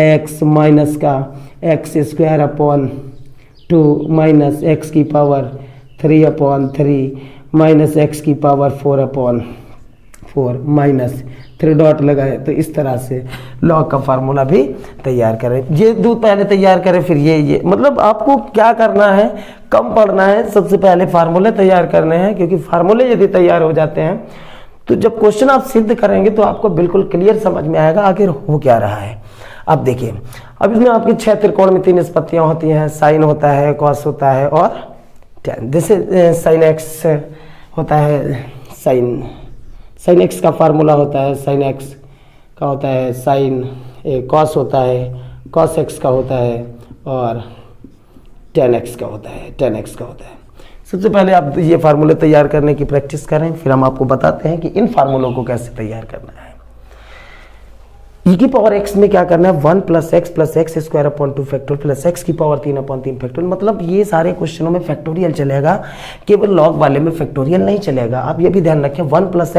x square upon 2 minus x की पावर 3/3 माइनस एक्स की पावर 4/4 माइनस 3 डॉट लगाए। तो इस तरह से लॉग का फार्मूला भी तैयार करें। ये दो पहले तैयार करें, फिर ये मतलब आपको क्या करना है, कम पढ़ना है, सबसे पहले फार्मूले तैयार करने हैं, क्योंकि फार्मूले यदि तैयार हो जाते हैं तो जब क्वेश्चन आप सिद्ध करेंगे तो आपको बिल्कुल क्लियर समझ में आएगा आखिर हो क्या रहा है। अब देखिए, अब इसमें आपके 6 त्रिकोण में 3 निष्पत्तियां होती हैं, साइन होता है, कॉस होता है और tan। जैसे साइन एक्स होता है, साइन एक्स का फार्मूला होता है, साइन एक्स का होता है साइन, कॉस होता है, कॉस एक्स का होता है, और tan एक्स का होता है। सबसे पहले आप ये फार्मूले तैयार करने की प्रैक्टिस करें, फिर हम आपको बताते हैं कि इन फार्मूलों को कैसे तैयार करना है। e की पावर x में क्या करना है, 1 plus x square upon 2 factorial plus x की पावर 3/3 फैक्टोरियल। मतलब ये सारे क्वेश्चनों में फैक्टोरियल चलेगा, केवल लॉग वाले में फैक्टोरियल नहीं चलेगा। आप ये भी ध्यान रखें, 1 plus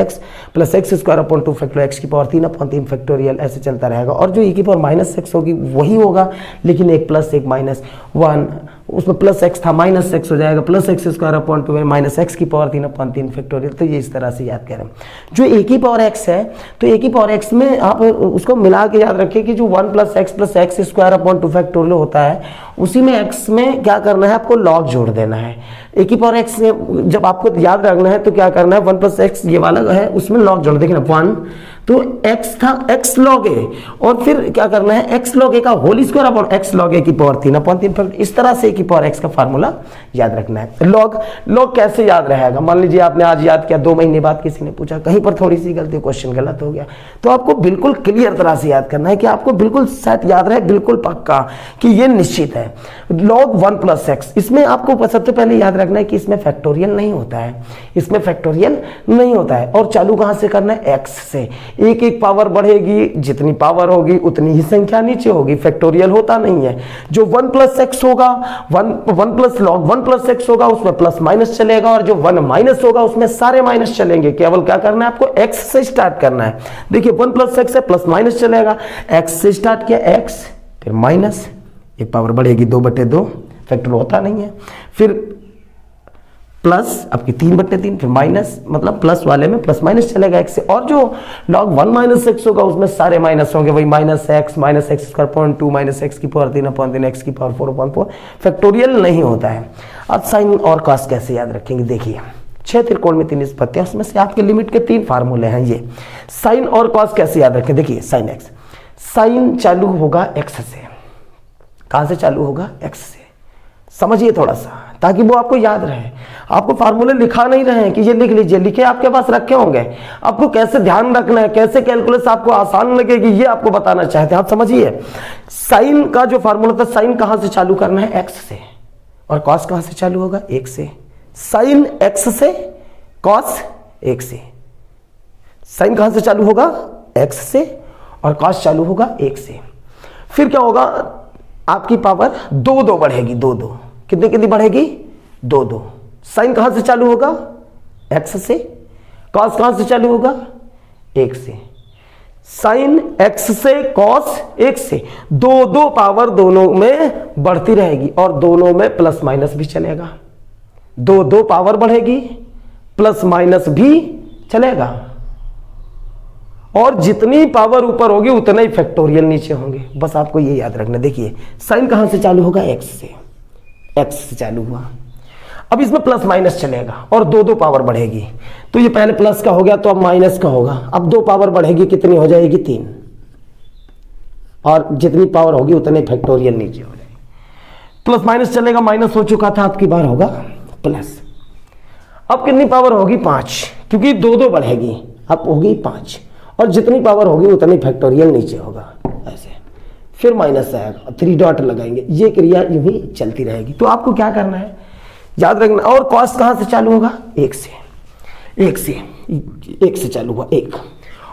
x square upon 2 factorial x की पावर 3/3 फैक्टोरियल ऐसे चलता रहेगा। और जो e की पावर माइनस एक्स होगी वही होगा, लेकिन एक प्लस एक माइनस, 1 उसमें प्लस एक्स था माइनस एक्स हो जाएगा, plus x square upon 2 minus x की पावर 3/3 फैक्टोरियल। तो ये इस तरह से याद करें। जो ए की पावर एक्स है, तो ए की पावर एक्स में आप उसको मिला के याद रखिए कि जो 1 plus x square upon 2 factorial होता है, उसी में एक्स में क्या करना है, आपको लॉग जोड़ देना है। ए की पावर एक्स जब आपको याद रखना है तो क्या करना है, 1 प्लस एक्स ये वाला है, उसमें लॉग जोड़, देखना 1 तो x था x log a, और फिर क्या करना है, x log a का whole square upon x log a की पावर 3/3। इस तरह से a की पावर x का फार्मूला याद रखना है। log कैसे याद रहेगा, मान लीजिए आपने आज याद किया, 2 महीने बाद किसी ने पूछा, कहीं पर थोड़ी सी गलती, क्वेश्चन गलत हो गया, तो आपको बिल्कुल क्लियर तरह से याद करना है कि आपको बिल्कुल सेट याद रहे, बिल्कुल पक्का कि ये निश्चित है। log 1 प्लस एक्स, इसमें आपको सबसे पहले याद रखना है कि इसमें फैक्टोरियल नहीं होता है, और चालू कहां से करना है, x से। एक पावर बढ़ेगी, जितनी पावर होगी उतनी ही संख्या नीचे होगी, फैक्टोरियल होता नहीं है। जो 1 प्लस एक्स होगा, 1 प्लस लॉग 1 प्लस एक्स होगा, उसमें प्लस माइनस चलेगा, और जो 1 माइनस होगा उसमें सारे माइनस चलेंगे। केवल क्या करना है, आपको एक्स से स्टार्ट करना है। देखिए 1 प्लस एक्स है, प्लस माइनस चलेगा, एक्स से स्टार्ट किया, एक्स फिर माइनस, एक पावर बढ़ेगी 2/2, फैक्टर होता नहीं है, फिर प्लस आपकी 3/3, फिर माइनस, मतलब प्लस वाले में प्लस माइनस चलेगा x से। और जो log 1 माइनस एक्स होगा उसमें सारे माइनस होंगे, वही minus x square upon 2 minus x की पावर 3/3 एक्स की पावर 4/4, फैक्टोरियल नहीं होता है। अब साइन और कॉस कैसे याद रखेंगे, देखिए 6 त्रिकोण में 3 निष्पत्तियां, उसमें से आपके लिमिट के 3 फार्मूले हैं। ये साइन और कॉस कैसे याद रखें, देखिए साइन एक्स, साइन चालू होगा x से। कहां से चालू होगा, x से। समझिए थोड़ा सा, ताकि वो आपको याद रहे। आपको फार्मूले लिखा नहीं रहे हैं कि ये लिख लीजिए, लिखे आपके पास रखे होंगे, आपको कैसे ध्यान रखना है, कैसे कैलकुलेस आपको आसान लगेगी, ये आपको बताना चाहते हैं। आप समझिए, साइन का जो फार्मूला था, साइन कहां से चालू करना है, एक्स से, और कॉस कहां से चालू होगा, 1 से। साइन एक्स से, कॉस 1 से। साइन कहां से चालू होगा, एक्स से, और कॉस चालू होगा 1 से। फिर क्या होगा, आपकी पावर 2 बढ़ेगी, 2 कितनी बढ़ेगी, 2। साइन कहां से चालू होगा, एक्स से, कॉस कहां से चालू होगा, 1 से। साइन एक्स से, कॉस 1 से, 2 पावर दोनों में बढ़ती रहेगी, और दोनों में प्लस माइनस भी चलेगा। 2 पावर बढ़ेगी, प्लस माइनस भी चलेगा, और जितनी पावर ऊपर होगी उतना ही फैक्टोरियल नीचे होंगे। बस आपको ये याद रखना। देखिए साइन कहां से चालू होगा, एक्स से, एक्स से चालू हुआ। अब इसमें प्लस माइनस चलेगा, और 2 पावर बढ़ेगी, तो ये पहले प्लस का हो गया, तो अब माइनस का होगा। अब 2 पावर बढ़ेगी, कितनी हो जाएगी, 3, और जितनी पावर होगी उतने फैक्टोरियल नीचे हो जाएगी। प्लस माइनस चलेगा, माइनस हो चुका था, आपकी बार होगा प्लस। अब कितनी पावर होगी, 5, क्योंकि 2 बढ़ेगी, अब होगी 5, और जितनी पावर होगी उतनी फैक्टोरियल नीचे होगा, ऐसे। फिर माइनस आएगा, 3 डॉट लगाएंगे, ये क्रिया यूं ही चलती रहेगी। तो आपको क्या करना है, याद रखना। और कॉस कहाँ से चालू होगा, 1 से चालू हुआ 1,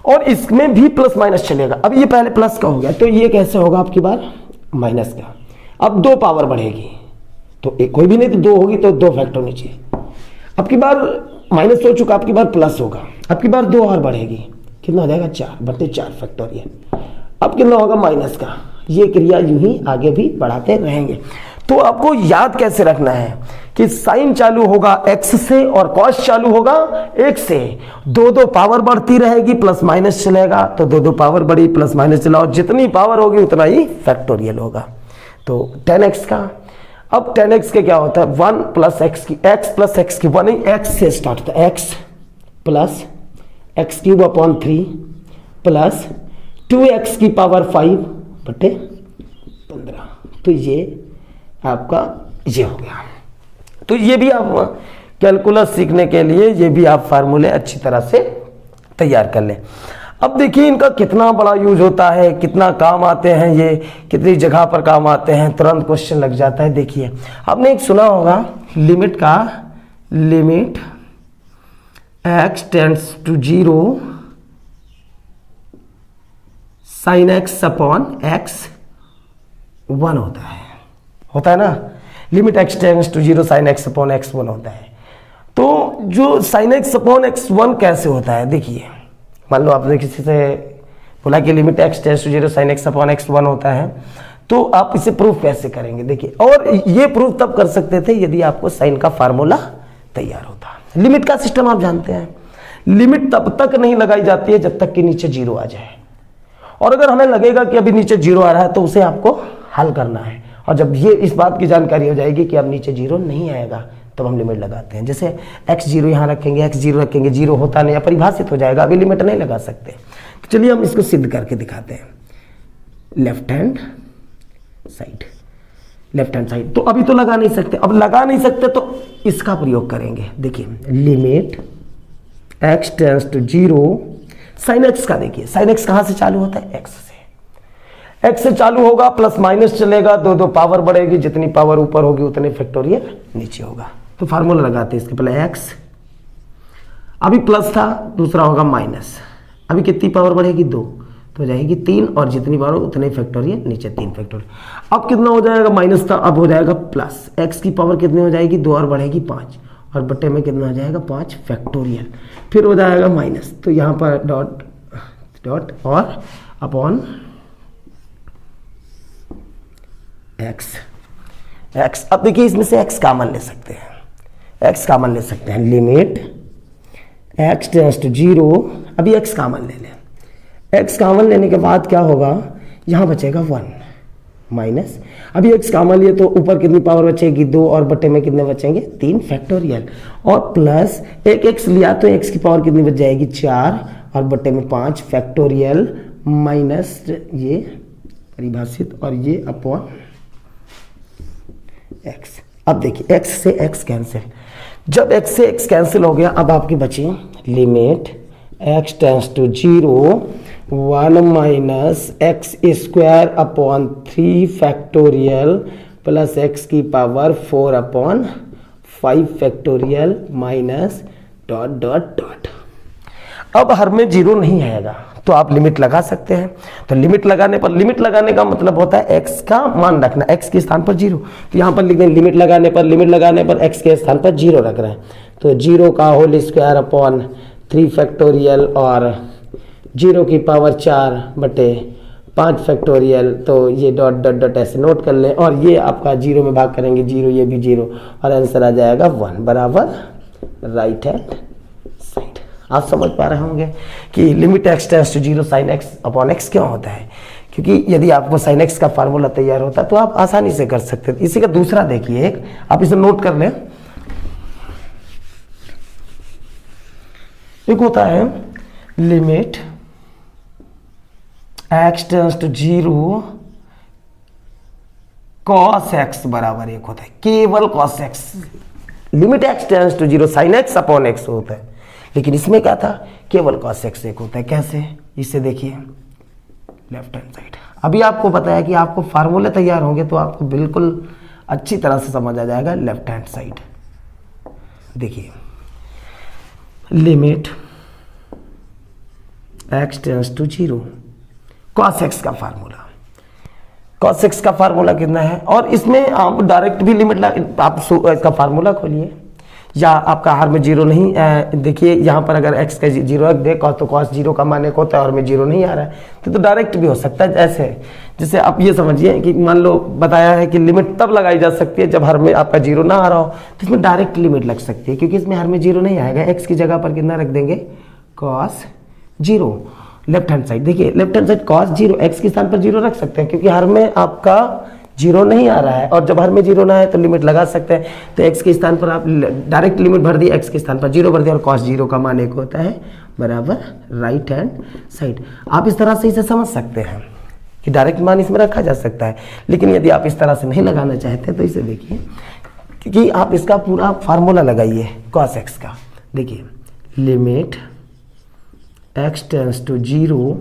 और इसमें भी प्लस माइनस चलेगा। अब ये पहले प्लस का हो गया, तो ये कैसे होगा आपकी बार माइनस का। अब 2 पावर बढ़ेगी, तो एक कोई भी नहीं तो 2 होगी, तो 2 फैक्टर होनी चाहिए। अब की बार माइनस हो चुका, आपकी बार प्लस होगा, अब की बार 2 और बढ़ेगी, कितना हो जाएगा 4/4 फैक्टोरियल। अब कितना होगा माइनस का। ये क्रिया यूं ही आगे भी बढ़ाते रहेंगे। तो आपको याद कैसे रखना है कि साइन चालू होगा x से और कॉस चालू होगा 1 से। 2 पावर बढ़ती रहेगी, प्लस माइनस चलेगा, तो 2 पावर बढ़ी, प्लस माइनस चला, और जितनी पावर होगी उतना ही फैक्टोरियल होगा। तो 10x का, अब 10x के क्या होता है 1 प्लस एक्स की, x प्लस एक्स की 1 x से स्टार्ट होता है, x plus x cube upon 3 plus 2x की पावर 5/15। तो ये आपका ये हो गया। तो ये भी आप कैलकुलस सीखने के लिए ये भी आप फार्मूले अच्छी तरह से तैयार कर लें। अब देखिए इनका कितना बड़ा यूज होता है, कितना काम आते हैं, ये कितनी जगह पर काम आते हैं, तुरंत क्वेश्चन लग जाता है। देखिए आपने एक सुना होगा लिमिट का, limit x tends to 0 sine x upon x 1 होता है ना। Limit x tends to 0 sine x upon x 1 होता है। तो जो साइन x अपॉन x 1 कैसे होता है, देखिए मान लो आपने किसी से बोला कि limit x tends to 0 sine x upon x 1 होता है, तो आप इसे प्रूफ कैसे करेंगे। देखिए, और ये प्रूफ तब कर सकते थे यदि आपको साइन का फार्मूला तैयार होता। लिमिट का सिस्टम आप जानते हैं, लिमिट तब तक नहीं लगाई जाती है जब तक कि नीचे 0 आ जाए, और अगर हमें लगेगा कि अभी नीचे 0 आ रहा है तो उसे आपको हल करना है। और जब ये इस बात की जानकारी हो जाएगी कि अब नीचे 0 नहीं आएगा, तब हम लिमिट लगाते हैं। जैसे x0 यहाँ रखेंगे, x0 रखेंगे, 0 होता नहीं, अपरिभाषित हो जाएगा, अभी लिमिट नहीं लगा सकते। तो चलिए हम इसको सिद्ध करके दिखाते हैं। लेफ्ट हैंड साइड, तो अभी तो लगा नहीं सकते, अब लगा नहीं सकते तो इसका प्रयोग करेंगे। देखिए limit x tends to 0 sine x का, देखिए साइन x कहाँ से चालू होता है, x से चालू होगा, प्लस माइनस चलेगा, 2 पावर बढ़ेगी, जितनी पावर ऊपर होगी उतने फैक्टोरियल नीचे होगा। तो फार्मूला लगाते हैं इसके पहले x, अभी प्लस था, दूसरा होगा माइनस, अभी कितनी पावर बढ़ेगी 2, तो हो जाएगी 3, और जितनी पावर उतने फैक्टोरियल नीचे 3 फैक्टोरियल। अब कितना हो जाएगा, माइनस था, अब हो जाएगा प्लस, x की पावर कितनी हो जाएगी 2 और बढ़ेगी 5, और बट्टे में कितना हो जाएगा 5 फैक्टोरियल, फिर हो जाएगा माइनस, तो यहाँ पर डॉट और अपॉन x। अब देखिए इसमें से x कॉमन ले सकते हैं, लिमिट x टेंड्स टू 0, अभी x कॉमन ले लें, x कॉमन लेने के बाद क्या होगा, यहाँ बचेगा 1 माइनस, अभी x कॉमन लिए तो ऊपर कितनी पावर बचेगी 2, और बट्टे में कितने बचेंगे 3 फैक्टोरियल, और प्लस एक x लिया तो x की पावर कितनी बच जाएगी 4, और बट्टे में 5 फैक्टोरियल, माइनस ये परिभाषित और ये अपॉन x। अब देखिए x से x कैंसिल, जब x से x कैंसिल हो गया, अब आपकी बची limit x tends to 0 1 minus x square upon 3 factorial plus x की power 4 upon 5 factorial minus dot. अब हर में 0 नहीं आएगा तो आप लिमिट लगा सकते हैं। तो लिमिट लगाने का मतलब होता है x का मान रखना, x के स्थान पर 0। तो यहाँ पर लिख दें लिमिट लगाने पर x के स्थान पर 0 रख रहे हैं, तो 0 का होल स्क्वायर अपॉन 3 फैक्टोरियल और 0 की पावर 4/5 फैक्टोरियल। तो ये डॉट ऐसे नोट कर लें, और ये आपका 0 में भाग करेंगे 0, ये भी 0, और आंसर आ जाएगा 1 बराबर राइट हैंड साइड। आप समझ पा रहे होंगे कि limit x tends to 0 sine x upon x क्यों होता है, क्योंकि यदि आपको साइन x का फार्मूला तैयार होता तो आप आसानी से कर सकते थे। इसी का दूसरा देखिए, एक आप इसे नोट कर लें, एक होता है limit x tends to 0 cos x बराबर 1 होता है, केवल cos x। Limit x tends to 0 sine x upon x होता है, लेकिन इसमें क्या था, केवल cos x 1 होता है। कैसे, इसे देखिए लेफ्ट हैंड साइड, अभी आपको पता है कि आपको फार्मूले तैयार होंगे तो आपको बिल्कुल अच्छी तरह से समझ आ जाएगा लेफ्ट हैंड साइड। देखिए limit x tends to 0 cos x का फार्मूला, cos x का फार्मूला कितना है, और इसमें आप डायरेक्ट भी लिमिट आप इसका फार्मूला खोलिए, या आपका हर में 0 नहीं, देखिए यहाँ पर अगर x का 0 रख दे तो cos 0 का मान 1 होता है और में 0 नहीं आ रहा है तो डायरेक्ट भी हो सकता है। ऐसे जैसे आप ये समझिए कि मान लो बताया है कि लिमिट तब लगाई जा सकती है जब हर में आपका 0 ना आ रहा हो, तो इसमें डायरेक्ट लिमिट लग सकती है, क्योंकि इसमें हर में 0 नहीं आएगा। x की जगह पर कितना रख देंगे, cos 0। लेफ्ट हैंड साइड देखिए, left hand side cos 0, x के स्थान पर 0 रख सकते हैं क्योंकि हर में आपका 0 नहीं आ रहा है, और जब हर में 0 ना है तो लिमिट लगा सकते हैं। तो x के स्थान पर आप डायरेक्ट लिमिट भर दी, x के स्थान पर 0 भर दिया, और cos 0 का मान 1 होता है बराबर राइट हैंड साइड। आप इस तरह से इसे समझ सकते हैं कि डायरेक्ट मान इसमें रखा जा सकता है, लेकिन यदि आप इस तरह से नहीं लगाना चाहते तो इसे देखिए कि आप इसका पूरा फार्मूला लगाइए cos x का। देखिए लिमिट x टेंड्स टू 0,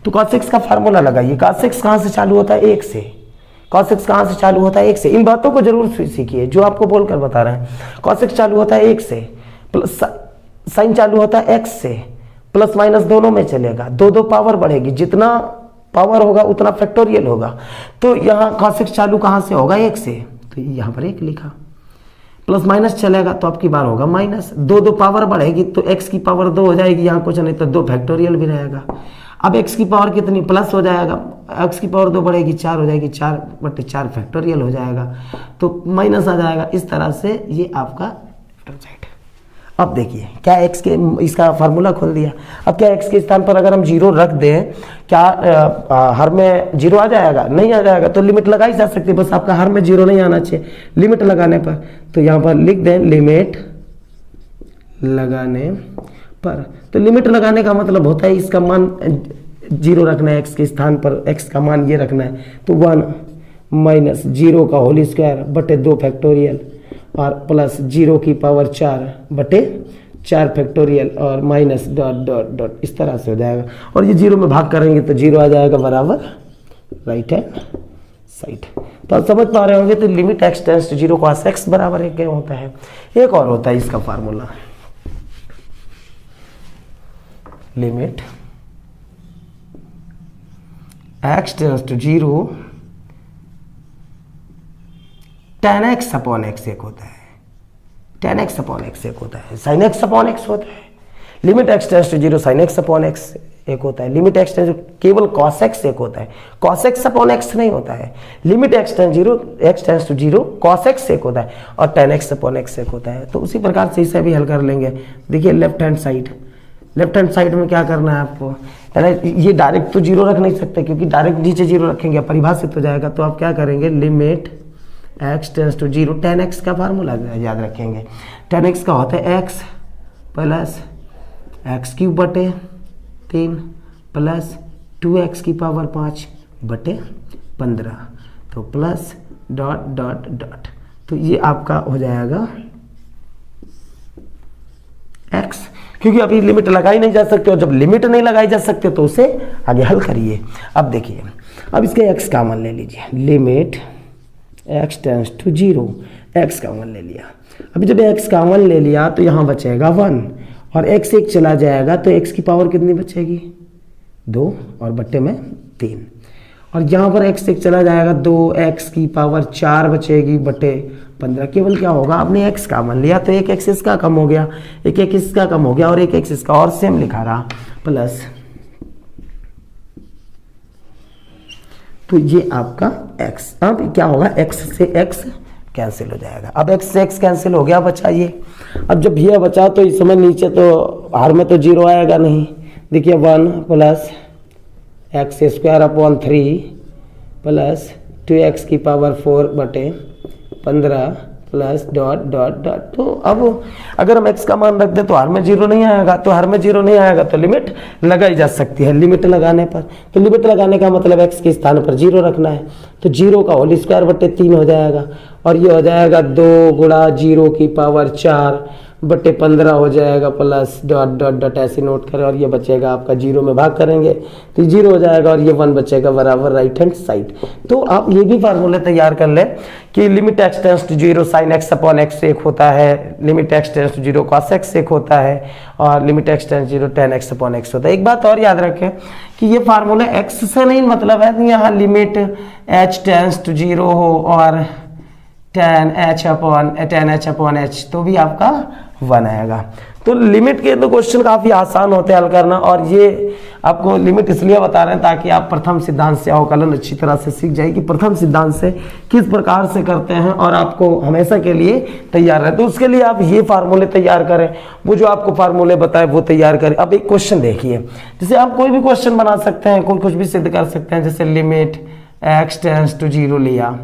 तो cos x का फार्मूला लगाइए। cos x कहाँ से चालू होता है, 1 से। cos x कहाँ से चालू होता है, 1 से। इन बातों को जरूर सीखिए जो आपको बोलकर बता रहे हैं। cos x चालू होता है 1 से, प्लस साइन चालू होता है x से, प्लस माइनस दोनों में चलेगा, दो पावर बढ़ेगी, जितना पावर होगा उतना फैक्टोरियल होगा। तो यहाँ cos x चालू कहाँ से होगा, 1 से, तो यहाँ पर 1 लिखा, प्लस माइनस चलेगा तो आपकी बार होगा माइनस, दो पावर बढ़ेगी तो x की पावर 2 हो जाएगी, यहाँ कुछ नहीं तो 2 फैक्टोरियल भी रहेगा। अब x की पावर कितनी, प्लस हो जाएगा, x की पावर 2 बढ़ेगी 4 हो जाएगी, 4/4 फैक्टोरियल हो जाएगा, तो माइनस आ जाएगा। इस तरह से ये आपका साइड। अब देखिए क्या x के, इसका फार्मूला खोल दिया। अब क्या x के स्थान पर अगर हम 0 रख दें, क्या हर में 0 आ जाएगा, नहीं आ जाएगा, तो लिमिट लगाई जा सकती है, बस आपका हर में 0 नहीं आना चाहिए लिमिट लगाने पर। तो यहाँ पर लिख दें लिमिट लगाने पर, तो लिमिट लगाने का मतलब होता है इसका मान 0 रखना है, x के स्थान पर x का मान ये रखना है, तो 1 माइनस 0 का होल स्क्वायर बटे 2 फैक्टोरियल, और प्लस 0 की पावर 4/4 फैक्टोरियल, और माइनस डॉट डॉट डॉट, इस तरह से हो जाएगा। और ये 0 में भाग करेंगे तो 0 आ जाएगा बराबर राइट हैंड साइड। तो आप समझ पा रहे होंगे। तो limit x tends to 0 cos x बराबर 1 होता है। एक और होता है इसका formula, limit x tends to 0 tan x upon x एक होता है, tan x अपॉन x एक होता है, sin x अपॉन x होता है। Limit x tends to 0 sin x upon x एक होता है। लिमिट x टेंड्स केवल cos x एक होता है, cos x अपॉन x नहीं होता है। Limit x tends to 0 cos x एक होता है, और tan x अपॉन x एक होता है। तो उसी प्रकार से इसे भी हल कर लेंगे। देखिए left hand side, left hand side में क्या करना है आपको, ये डायरेक्ट तो 0 रख नहीं सकते क्योंकि डायरेक्ट नीचे 0 रखेंगे परिभाषित हो जाएगा। तो आप क्या करेंगे, limit x tends to 0 tan x का फार्मूला याद रखेंगे। tan x का होता है x प्लस x³ बटे 3 प्लस 2x की पावर 5 बटे 15, तो प्लस डॉट डॉट डॉट, तो ये आपका हो जाएगा x, क्योंकि अभी लिमिट लगाई नहीं जा सकती, और जब लिमिट नहीं लगाई जा सकते तो उसे आगे हल करिए। अब देखिए, अब इसके x का मान ले लीजिए, limit x tends to 0 x का मान ले लिया। अभी जब x का मान ले लिया तो यहाँ बचेगा 1, और x 1 चला जाएगा तो x की पावर कितनी बचेगी, 2 और बट्टे में 3, और यहाँ पर x 1 चला जाएगा 2, x की पावर 4 बचेगी बटे 15। केवल क्या होगा, आपने x का मान लिया तो एक x इसका कम हो गया, एक x इसका कम हो गया, और एक x इसका, और सेम लिखा रहा प्लस, तो ये आपका x। अब क्या होगा, x से x कैंसिल हो जाएगा। अब x से x कैंसिल हो गया, बचा ये। अब जब ये बचा तो इस समय नीचे तो हर में तो 0 आएगा नहीं। देखिए 1 plus x² upon 3 plus 2x की पावर 4 बटे 15 प्लस डॉट डॉट डॉट। तो अब अगर हम x का मान रख दें तो हर में 0 नहीं आएगा, तो हर में 0 नहीं आएगा तो लिमिट लगाई जा सकती है। लिमिट लगाने पर, तो लिमिट लगाने का मतलब x के स्थान पर 0 रखना है, तो 0 का होल स्क्वायर बटे 3 हो जाएगा, और ये हो जाएगा 2 गुणा 0 की पावर 4 बटे 15 हो जाएगा प्लस डॉट डॉट डॉट ऐसे नोट करें और ये बचेगा आपका 0 में भाग करेंगे तो 0 हो जाएगा और ये 1 बचेगा बराबर राइट हैंड साइड। तो आप ये भी फार्मूले तैयार कर लें कि limit x tends to 0 sine x upon x 1 होता है, limit x tends to 0 cos x 1 होता है और limit x tends to 0 tan x upon x होता है। एक बात और याद रखें कि ये फार्मूला x से नहीं मतलब है, यहाँ लिमिट h टेंड्स टू 0 हो और tan h अपॉन h तो भी आपका 1 आएगा। तो लिमिट के तो क्वेश्चन काफ़ी आसान होते हैं हल करना, और ये आपको लिमिट इसलिए बता रहे हैं ताकि आप प्रथम सिद्धांत से अवकलन अच्छी तरह से सीख जाए कि प्रथम सिद्धांत से किस प्रकार से करते हैं और आपको हमेशा के लिए तैयार रहे। तो उसके लिए आप ये फार्मूले तैयार करें, वो जो आपको फार्मूले बताए वो तैयार करें। अब एक क्वेश्चन देखिए, जैसे आप कोई भी क्वेश्चन बना सकते हैं, कोई कुछ भी सिद्ध कर सकते हैं। जैसे लिमिट x टेंड्स टू 0 लिया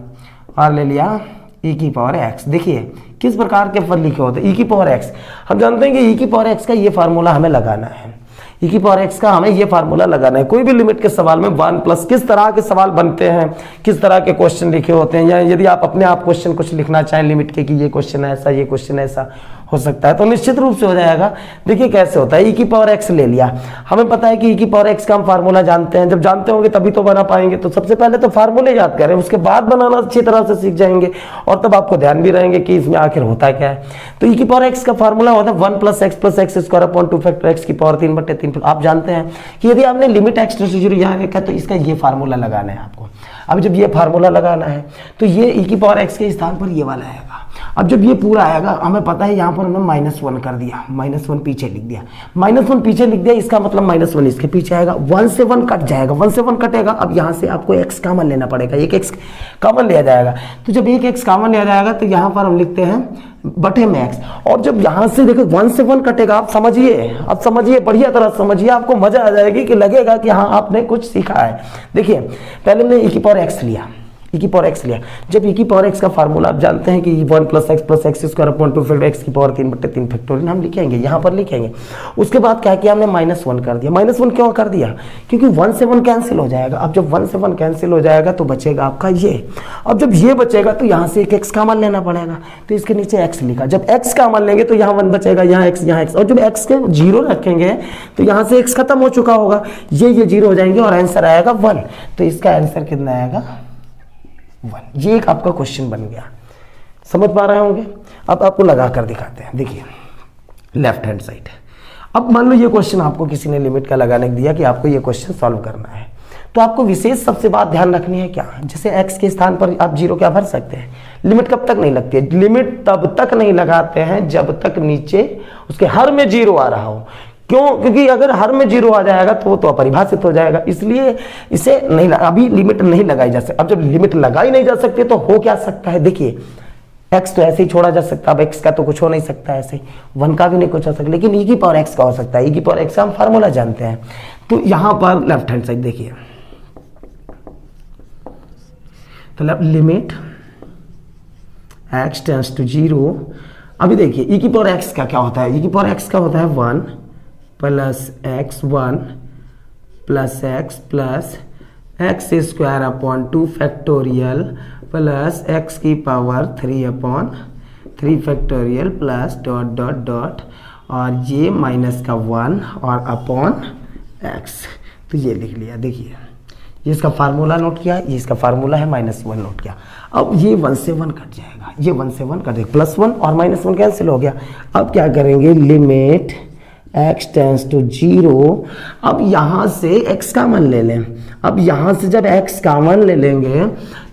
और ले लिया e की पावर x। देखिए किस प्रकार के पद लिखे होते हैं, e की पावर x। हम जानते हैं कि e की पावर x का ये फार्मूला हमें लगाना है, e की पावर x का हमें ये फार्मूला लगाना है। कोई भी लिमिट के सवाल में 1 प्लस किस तरह के सवाल बनते हैं, किस तरह के क्वेश्चन लिखे होते हैं, या यदि आप अपने आप क्वेश्चन कुछ लिखना चाहें लिमिट के कि ये क्वेश्चन ऐसा, ये क्वेश्चन ऐसा हो सकता है, तो निश्चित रूप से हो जाएगा। देखिए कैसे होता है, e की पावर x ले लिया, हमें पता है कि e की पावर x का हम फार्मूला जानते हैं। जब जानते होंगे तभी तो बना पाएंगे। तो सबसे पहले तो फार्मूले याद करें, उसके बाद बनाना अच्छी तरह से सीख जाएंगे और तब आपको ध्यान भी रहेंगे कि इसमें आखिर होता क्या है। तो e की पावर x का फार्मूला होता है 1 plus x square upon 2 factor x की पावर 3/3। आप जानते हैं कि यदि आपने लिमिट x टेंड्स टू 0 यहाँ रखा तो इसका ये फार्मूला लगाना है आपको। अब जब ये फार्मूला लगाना है तो ये e की पावर x के स्थान पर ये वाला आएगा। अब जब ये पूरा आएगा, हमें पता है यहाँ पर हमने -1 कर दिया, -1 पीछे लिख दिया, -1 पीछे लिख दिया, इसका मतलब -1 इसके पीछे आएगा, 1 से 1 कट जाएगा, 1 से 1 कटेगा। अब यहाँ से आपको x कॉमन लेना पड़ेगा, एक x कॉमन लिया जाएगा। तो जब एक x कॉमन लिया जाएगा तो यहाँ पर हम लिखते हैं बटे में x, और जब यहाँ से देखो 1 से 1 कटेगा, आप समझिए बढ़िया तरह समझिए, आपको मजा आ जाएगी कि लगेगा कि हाँ आपने कुछ सीखा है। देखिए पहले हमने e की पावर x लिया, e की पावर x लिया। जब e की पावर x का फार्मूला आप जानते हैं कि 1 plus x square upon 2 factor x की पावर 3/3 फैक्टोरियल हम लिखेंगे, यहाँ पर लिखेंगे। उसके बाद क्या किया हमने -1 कर दिया। -1 क्यों कर दिया, क्योंकि 1 से 1 कैंसिल हो जाएगा। अब जब 1 से 1 कैंसिल हो जाएगा तो बचेगा आपका ये। अब जब ये बचेगा तो यहाँ से एक x कॉमन लेना पड़ेगा, तो इसके नीचे x लिखा। जब x कॉमन लेंगे तो यहाँ 1 बचेगा, यहाँ x, और जब x के 0 रखेंगे तो यहाँ से x खत्म हो चुका होगा, ये 0 हो जाएंगे और आंसर आएगा 1। तो इसका आंसर कितना आएगा 1। ये एक आपका क्वेश्चन बन गया, समझ पा रहे होंगे। अब आपको लगा कर दिखाते हैं, देखिए लेफ्ट हैंड साइड। अब मान लो ये क्वेश्चन आपको किसी ने लिमिट का लगाने दिया कि आपको ये क्वेश्चन सॉल्व करना है, तो आपको विशेष सबसे बात ध्यान रखनी है क्या, जैसे x के स्थान पर आप 0 क्या भर सकते हैं। लिमिट कब तक नहीं लगती है, लिमिट तब तक नहीं लगाते हैं जब तक नीचे उसके हर में 0 आ रहा हो। क्यों, क्योंकि अगर हर में 0 आ जाएगा तो वो तो अपरिभाषित हो जाएगा, इसलिए इसे नहीं अभी लिमिट नहीं लगाई जा सकती। अब जब लिमिट लगाई नहीं जा सकती तो हो क्या सकता है, देखिए x तो ऐसे ही छोड़ा जा सकता है। अब x का तो कुछ हो नहीं सकता, ऐसे 1 का भी नहीं कुछ हो सकता, लेकिन e की पावर x का हो सकता है। e की पावर x का हम फार्मूला जानते हैं। तो यहां पर लेफ्ट हैंड साइड देखिए, तो लिमिट x टेंड्स टू 0। अभी देखिए e की पावर x का क्या होता है, e की पावर x का होता है 1 plus x1 plus x square upon 2 factorial plus x की power 3/3 factorial plus dot dot dot और ये माइनस का 1 और अपॉन x। तो ये लिख लिया। देखिए ये इसका फार्मूला नोट किया, ये इसका फार्मूला है, -1 नोट किया। अब ये 1 से 1 कट जाएगा, ये 1 से 1 कट जाएगा, +1 और -1 कैंसिल हो गया। अब क्या करेंगे, लिमिट x टेंड्स टू 0। अब यहाँ से x कॉमन ले लें। अब यहाँ से जब x कॉमन ले लेंगे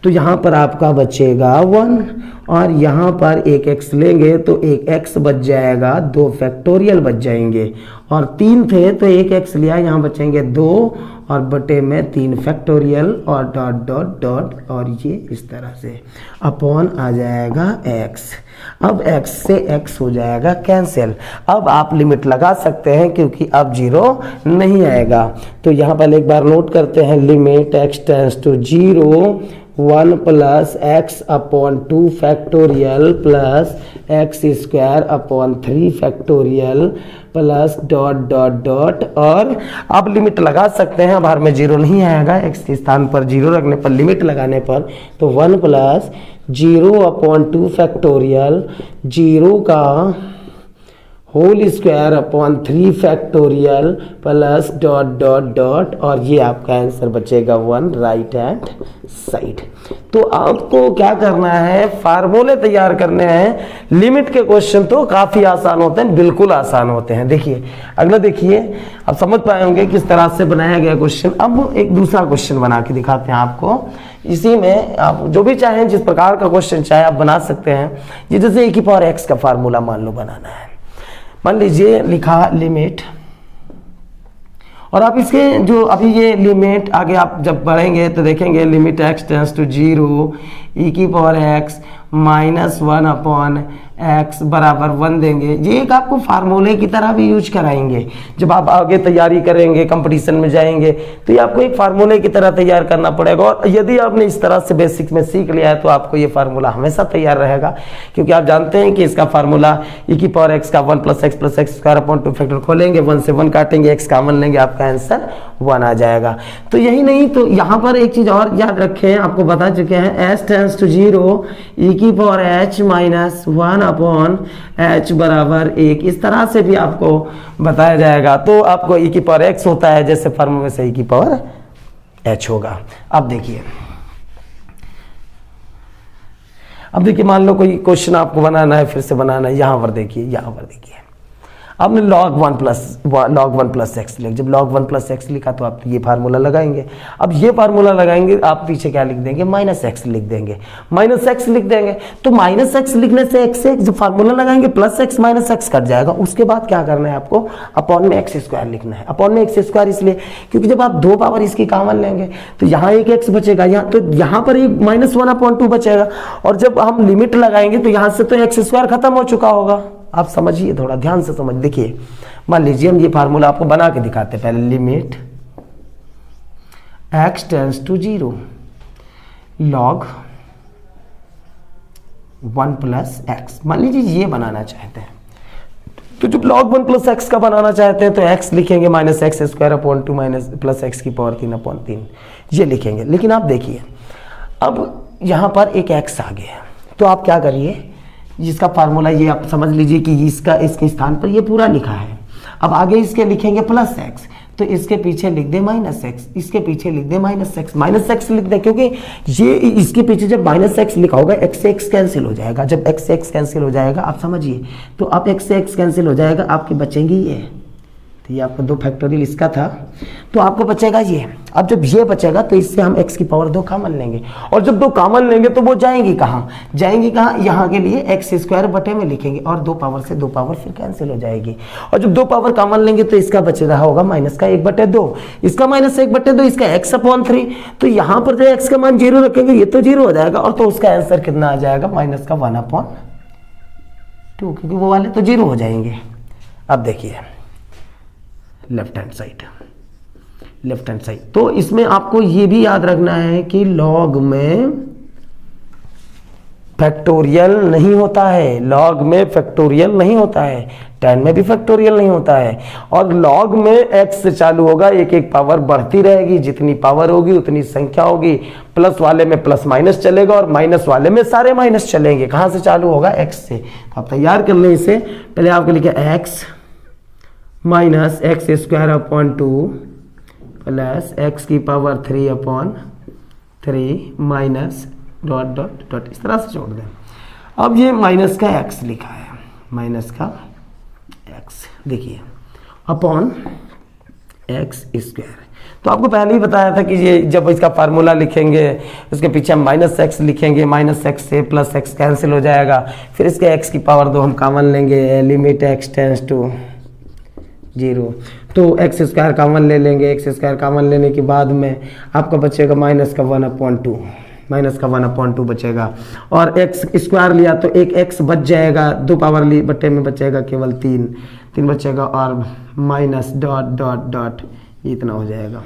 तो यहाँ पर आपका बचेगा 1 और यहाँ पर एक x लेंगे तो एक x बच जाएगा, 2 फैक्टोरियल बच जाएंगे, और 3 थे तो एक x लिया, यहाँ बचेंगे 2 और बटे में 3 फैक्टोरियल और डॉट डॉट डॉट, और ये इस तरह से अपॉन आ जाएगा x। अब x से x हो जाएगा कैंसिल। अब आप लिमिट लगा सकते हैं क्योंकि अब 0 नहीं आएगा। तो यहाँ पर एक बार नोट करते हैं, limit x tends to 0 1 plus x upon 2 factorial plus x square upon 3 factorial plus dot dot dot, और अब लिमिट लगा सकते हैं। अब हर में 0 नहीं आएगा, x के स्थान पर 0 रखने पर, लिमिट लगाने पर, तो 1 प्लस 0 अपॉन 2 फैक्टोरियल, 0 का whole square upon 3 factorial plus dot dot dot, और ये आपका आंसर बचेगा 1 राइट हैंड साइड। तो आपको क्या करना है, फार्मूले तैयार करने हैं। लिमिट के क्वेश्चन तो काफी आसान होते हैं, बिल्कुल आसान होते हैं। देखिए अगला, देखिए आप समझ पाए होंगे किस तरह से बनाया गया क्वेश्चन। अब एक दूसरा क्वेश्चन बना के दिखाते हैं आपको। इसी में आप जो भी चाहें, जिस प्रकार का क्वेश्चन चाहे आप बना सकते हैं। ये जैसे e की पावर x का फार्मूला मान लो बनाना है। मान लीजिए लिखा लिमिट, और आप इसके जो अभी ये लिमिट आगे आप जब बढ़ेंगे तो देखेंगे limit x tends to 0 e की पावर x -1 अपॉन x बराबर 1 देंगे। ये एक आपको फार्मूले की तरह भी यूज कराएंगे। जब आप आगे तैयारी करेंगे, कंपटीशन में जाएंगे, तो ये आपको एक फार्मूले की तरह तैयार करना पड़ेगा। और यदि आपने इस तरह से बेसिक में सीख लिया है तो आपको ये फार्मूला हमेशा तैयार रहेगा, क्योंकि आप जानते हैं कि इसका फार्मूला e की पावर x का 1 + x स्क्वायर अपॉन 2 फैक्टर खोलेंगे, 1 से 1 काटेंगे, x कॉमन लेंगे, आपका आंसर 1 आ जाएगा। तो यही नहीं, तो यहाँ पर एक चीज और याद रखें, आपको बता चुके हैं s टेंस टू 0 e की पावर h -1 अपॉन h बराबर 1, इस तरह से भी आपको बताया जाएगा। तो आपको e की पावर x होता है, जैसे फॉर्मूले में से e की पावर h होगा। अब देखिए मान लो कोई क्वेश्चन आपको बनाना है, फिर से बनाना है। यहाँ पर देखिए आपने log 1 प्लस x लिख, जब log 1 प्लस x लिखा तो आप ये फार्मूला लगाएंगे। अब ये फार्मूला लगाएंगे, आप पीछे क्या लिख देंगे, -x लिख देंगे, -x लिख देंगे। तो -x लिखने से x से जब फार्मूला लगाएंगे प्लस x -x कट जाएगा। उसके बाद क्या करना है आपको, अपॉन में x स्क्वायर लिखना है। अपॉन में x स्क्वायर इसलिए क्योंकि जब आप 2 पावर इसकी कॉमन लेंगे तो यहाँ एक x बचेगा, यहाँ पर एक -1/2 बचेगा। और जब हम लिमिट लगाएंगे तो यहाँ से तो x स्क्वायर खत्म हो चुका होगा। आप समझिए, थोड़ा ध्यान से समझ। देखिए मान लीजिए हम ये फार्मूला आपको बना के दिखाते हैं। पहले limit x tends to 0 log 1 plus x, मान लीजिए ये बनाना चाहते हैं। तो जब log 1 प्लस x का बनाना चाहते हैं तो x लिखेंगे -x square upon 2 plus x की पावर 3 अपॉन 3, ये लिखेंगे। लेकिन आप देखिए अब यहाँ पर एक x आ गया, तो आप क्या करिए, जिसका फार्मूला ये आप समझ लीजिए कि इसके स्थान पर ये पूरा लिखा है। अब आगे इसके लिखेंगे प्लस x, तो इसके पीछे लिख दे -x, इसके पीछे लिख दे -x लिख दे, क्योंकि ये इसके पीछे जब -x लिखा होगा x से x कैंसिल हो जाएगा। जब x से x कैंसिल हो जाएगा, आप समझिए, तो अब x से x कैंसिल हो जाएगा, आपके बचेंगे ये। तो ये आपका 2 फैक्टोरियल इसका था, तो आपको बचेगा ये। अब जब ये बचेगा तो इससे हम x की पावर 2 कॉमन लेंगे, और जब 2 कॉमन लेंगे तो वो जाएंगी कहाँ, यहाँ के लिए x स्क्वायर बटे में लिखेंगे, और 2 पावर से 2 पावर फिर कैंसिल हो जाएगी। और जब 2 पावर कॉमन लेंगे तो इसका बच रहा होगा -1/2, इसका -1/2, इसका x/3। तो यहाँ पर जो x का मान 0 रखेंगे ये तो 0 हो जाएगा, और तो उसका आंसर कितना आ जाएगा, -1/2, क्योंकि वो वाले तो 0 हो जाएंगे। अब देखिए लेफ्ट हैंड साइड, तो इसमें आपको ये भी याद रखना है कि लॉग में फैक्टोरियल नहीं होता है, लॉग में फैक्टोरियल नहीं होता है, 10 में भी फैक्टोरियल नहीं होता है। और लॉग में x से चालू होगा, एक पावर बढ़ती रहेगी, जितनी पावर होगी उतनी संख्या होगी। प्लस वाले में प्लस माइनस चलेगा, और माइनस वाले में सारे माइनस चलेंगे। कहाँ से चालू होगा, x से। तो आप तैयार कर लें इसे। पहले आपको लिखे x -x square upon 2 plus x की power 3 upon 3 minus dot dot dot, इस तरह से जोड़ दें। अब ये माइनस का x लिखा है, माइनस का x, देखिए अपॉन x स्क्वायर। तो आपको पहले ही बताया था कि ये जब इसका फार्मूला लिखेंगे उसके पीछे हम -x लिखेंगे, -x से प्लस x कैंसिल हो जाएगा, फिर इसके x की पावर 2 हम कॉमन लेंगे, लिमिट x टेंस टू 0, तो x स्क्वायर कॉमन ले लेंगे। x स्क्वायर कॉमन लेने के बाद में आपका बचेगा -1/2 बचेगा, और x स्क्वायर लिया तो एक x बच जाएगा, 2 पावर ली बटे में बचेगा केवल 3 बचेगा, और माइनस डॉट डॉट डॉट इतना हो जाएगा,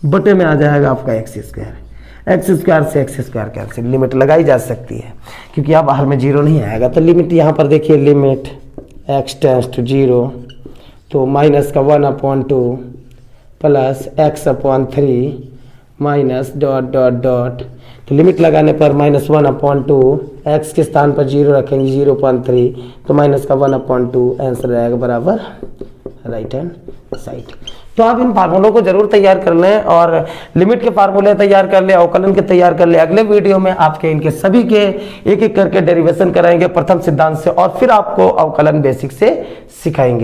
बटे में आ जाएगा आपका x स्क्वायर से x स्क्वायर कैंसिल। लिमिट लगाई जा सकती है क्योंकि यहाँ बाहर में 0 नहीं आएगा, तो लिमिट यहाँ पर देखिए, लिमिट x टेंस टू 0, तो -1/2 plus x/3 minus dot dot dot, तो लिमिट लगाने पर -1/2 x के स्थान पर 0 रखेंगे 0.3 तो माइनस का 1/2 आंसर रहेगा बराबर राइट हैंड साइड। तो आप इन फार्मूलों को जरूर तैयार कर लें और लिमिट के फार्मूले तैयार कर ले, अवकलन के तैयार कर ले। अगले वीडियो में आपके इनके सभी के एक एक करके डेरिवेशन कराएंगे प्रथम सिद्धांत से और फिर आपको अवकलन बेसिक से सिखाएंगे।